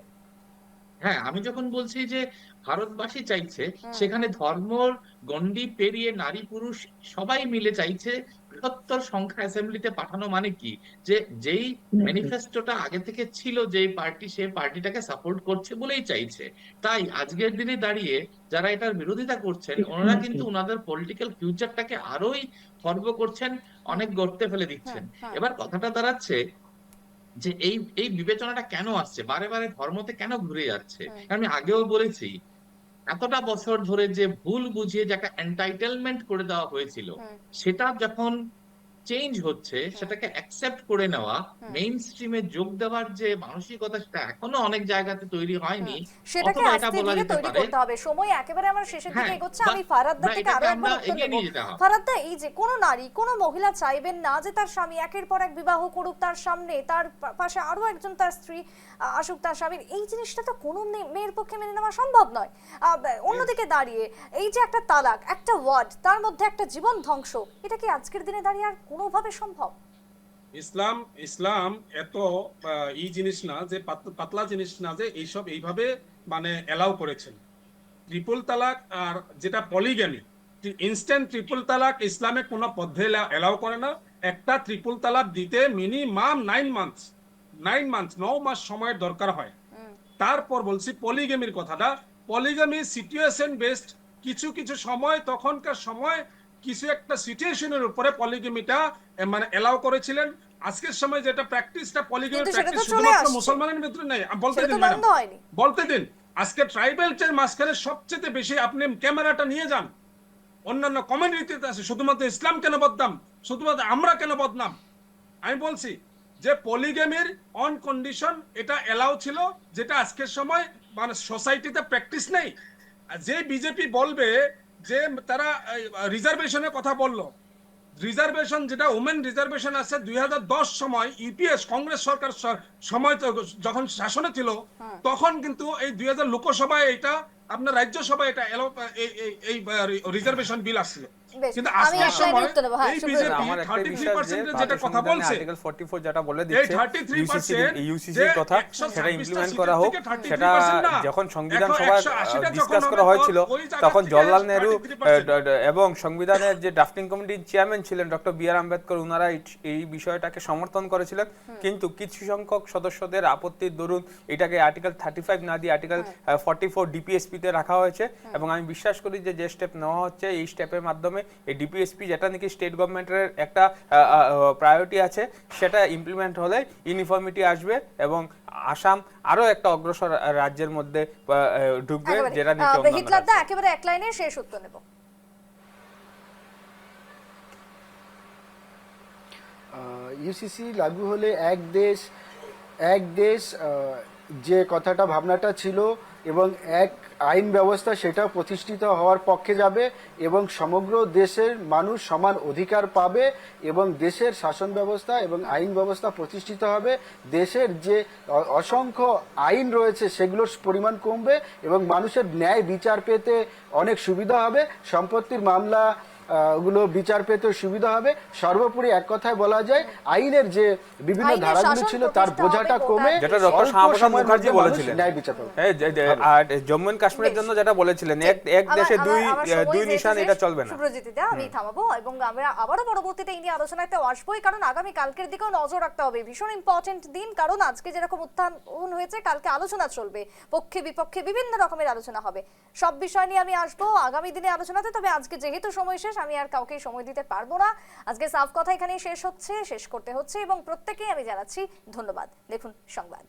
হ্যাঁ, আমি যখন বলছি যে ভারতবাসী চাইছে, সেখানে ধর্মর গণ্ডি পেরিয়ে নারী পুরুষ সবাই মিলে চাইছে বৃহত্তর সংখ্যা অ্যাসেম্বলিতে পাঠানো। মানে কি, যে যেই ম্যানিফেস্টোটা আগে থেকে ছিল যেই পার্টি, সেই পার্টিটাকে সাপোর্ট করছে বলেই চাইছে। তাই আজকের দিনে দাঁড়িয়ে যারা এটার বিরোধিতা করছেন, ওনারা কিন্তু ওনাদের পলিটিক্যাল ফিউচারটাকে আরোই খর্ব করছেন, অনেক গর্তে ফেলে দিচ্ছেন। এবার কথাটা দাঁড়াচ্ছে যে এই বিবেচনাটা কেন আসছে, বারে বারে ধর্মতে কেন ঘুরে যাচ্ছে। আমি আগেও বলেছি, এতটা বছর ধরে যে ভুল বুঝিয়ে যে একটা এন্টাইটেলমেন্ট করে দেওয়া হয়েছিল, সেটা যখন চেঞ্জ হচ্ছে, সেটাকে অ্যাকসেপ্ট করে নেওয়া, মেইন স্ট্রিমে যোগ দেওয়ার যে মানসিকতা, সেটা এখনো অনেক জায়গাতে তৈরি হয়নি। সেটাকে আস্তে ধীরে তৈরি করতে হবে। সময় একেবারে আমার শেষের দিকে এগোচ্ছে। আমি ফারহাদদার থেকে আরো একবার উত্তর নেব। ফারহাদদা, এই যে কোনো নারী কোনো মহিলা চাইবেন না যে তার স্বামী একের পর এক বিবাহ করুক, তার সামনে তার পাশে আরো একজন তার স্ত্রী আসুক তার স্বামীর, এই জিনিসটা তো কোনো মেয়ের পক্ষে মেনে নেওয়া সম্ভব নয়। অন্যদিকে দাঁড়িয়ে এই যে একটা তালাক, একটা ওয়ার্ড, তার মধ্যে একটা জীবন ধ্বংস, এটা কি আজকের দিনে দাঁড়িয়ে আর কোনোভাবে সম্ভব? ইসলাম এত এই জিনিস না, যে পাতলা জিনিস না, যে এইসব এইভাবে মানে এলাও করেছেন। ট্রিপল তালাক আর যেটা পলিগ্যামি, ইনস্ট্যান্ট ট্রিপল তালাক ইসলামে কোনো পদ্ধতি এলাও করে না। একটা ট্রিপল তালাক দিতে মিনিমাম 9 মাস সময়ের দরকার হয়। তারপর বলছি পলিগ্যামির কথাটা। পলিগ্যামি সিচুয়েশন বেসড, কিছু কিছু সময় তখনকার সময় কিছু একটা সিচুয়েশনের উপরে পলিগ্যামিটা মানে এলাও করেছিলেন। আজকের সময় যেটা প্র্যাকটিসটা, পলিগ্যামি প্র্যাকটিস শুধুমাত্র মুসলমানের ভিতরে নেই। বলতে দিন আজকে ট্রাইবালদের মাঝখানে সবচেয়ে বেশি, আপনি ক্যামেরাটা নিয়ে যান, অন্যান্য কমিউনিটিতে আছে, শুধুমাত্র ইসলাম কেন বদনাম, শুধুমাত্র আমরা কেন বদনাম? আমি বলছি যে পলিগ্যামির অন কন্ডিশন এটা এলাও ছিল, যেটা আজকের সময় মানে সোসাইটিতে প্র্যাকটিস নেই। যে বিজেপি বলবে যে তারা রিজার্ভেশনের কথা বললো, রিজার্ভেশন যেটা ওমেন রিজার্ভেশন আছে 2010 সময় ইউপিএস কংগ্রেস সরকার সময় যখন শাসনে ছিল, তখন কিন্তু এই 2000 লোকসভায় এটা আপনার রাজ্যসভায় এটা এই রিজার্ভেশন বিল আসছিল। কিন্তু আজকের সময় এই বিজেপি 33% যেটা কথা বলছে, আর্টিকেল 44 যেটা বলে দিচ্ছে ইউসিসি এর কথা, সেটা ইমপ্লিমেন্ট করা হোক। সেটা যখন সংবিধান সভায় ডিসকাস করা হয়েছিল, তখন জওহরলাল নেহরু এবং সংবিধানের যে ড্রাফটিং কমিটির চেয়ারম্যান ছিলেন ডক্টর বি আর আম্বেদকর, ওনারা এই বিষয়টাকে সমর্থন করেছিলেন। কিন্তু কিছু সংখ্যক সদস্যদের আপত্তির দরুন এটাকে আর্টিকেল 35 না দিয়ে আর্টিকেল 44 ডিপিএসপি তে রাখা হয়েছে। এবং আমি বিশ্বাস করি যে স্টেপ নেওয়া হচ্ছে, এই স্টেপের মাধ্যমে এই ডিপিএসপি, যেটা নাকি স্টেট গভর্নমেন্টের একটা প্রায়োরিটি আছে, সেটা ইমপ্লিমেন্ট হলে ইউনিফর্মিটি আসবে এবং আসাম আরো একটা অগ্রসর রাজ্যের মধ্যে ঢুকবে, যেটা নিচে অন্যান্য। হিটলারদা, একেবারে এক লাইনে শেষ উত্তর নেব। ইউসিসি লাগু হলে এক দেশ যে কথাটা ভাবনাটা ছিল এবং এক আইন ব্যবস্থা সেটা প্রতিষ্ঠিত হওয়ার পক্ষে যাবে এবং সমগ্র দেশের মানুষ সমান অধিকার পাবে এবং দেশের শাসন ব্যবস্থা এবং আইন ব্যবস্থা প্রতিষ্ঠিত হবে। দেশের যে অসংখ্য আইন রয়েছে সেগুলোর পরিমাণ কমবে এবং মানুষের ন্যায় বিচার পেতে অনেক সুবিধা হবে, সম্পত্তির মামলা ওগুলো বিচার পেতে সুবিধা হবে। সর্বোপরি এক কথায় বলা যায় আইনের যে বিভিন্ন আইনের ধারাগুলো শাসন ছিল তার প্রতিষ্ঠা বোঝাটা হবে, কমে যেটা ডক্টর অল্প শ্যামাপ্রসাদ সময়ের মুখার্জি মধ্যে মানুষ বলেছিলেন। ন্যায় বিচার পাবে। আর জম্মু এন্ড কাশ্মীরের জন্য যেটা বলেছিলেন, এক দেশে দুই নিশান, এটা চলবে না। সুব্রজিৎ দা, আমি থামাবো এবং আমরা আবারও পরবর্তীতে এই নিয়ে আলোচনাতে আসবোই, কারণ আগামী কালকের দিকেও নজর রাখতে হবে। ভীষণ ইম্পর্টেন্ট দিন, কারণ আজকে যেরকম উত্থান হয়েছে কালকে আলোচনা চলবে, পক্ষে বিপক্ষে বিভিন্ন রকমের আলোচনা হবে। সব বিষয় নিয়ে আমি আসবো আগামী দিনে আলোচনাতে। তবে আজকে যেহেতু সময় শেষ, আমি আর কাউকে সময় দিতে পারবো না। আজকে সাফ কথা এখানেই শেষ করতে হচ্ছে এবং প্রত্যেকেই আমি জানাচ্ছি ধন্যবাদ। দেখুন সংবাদ।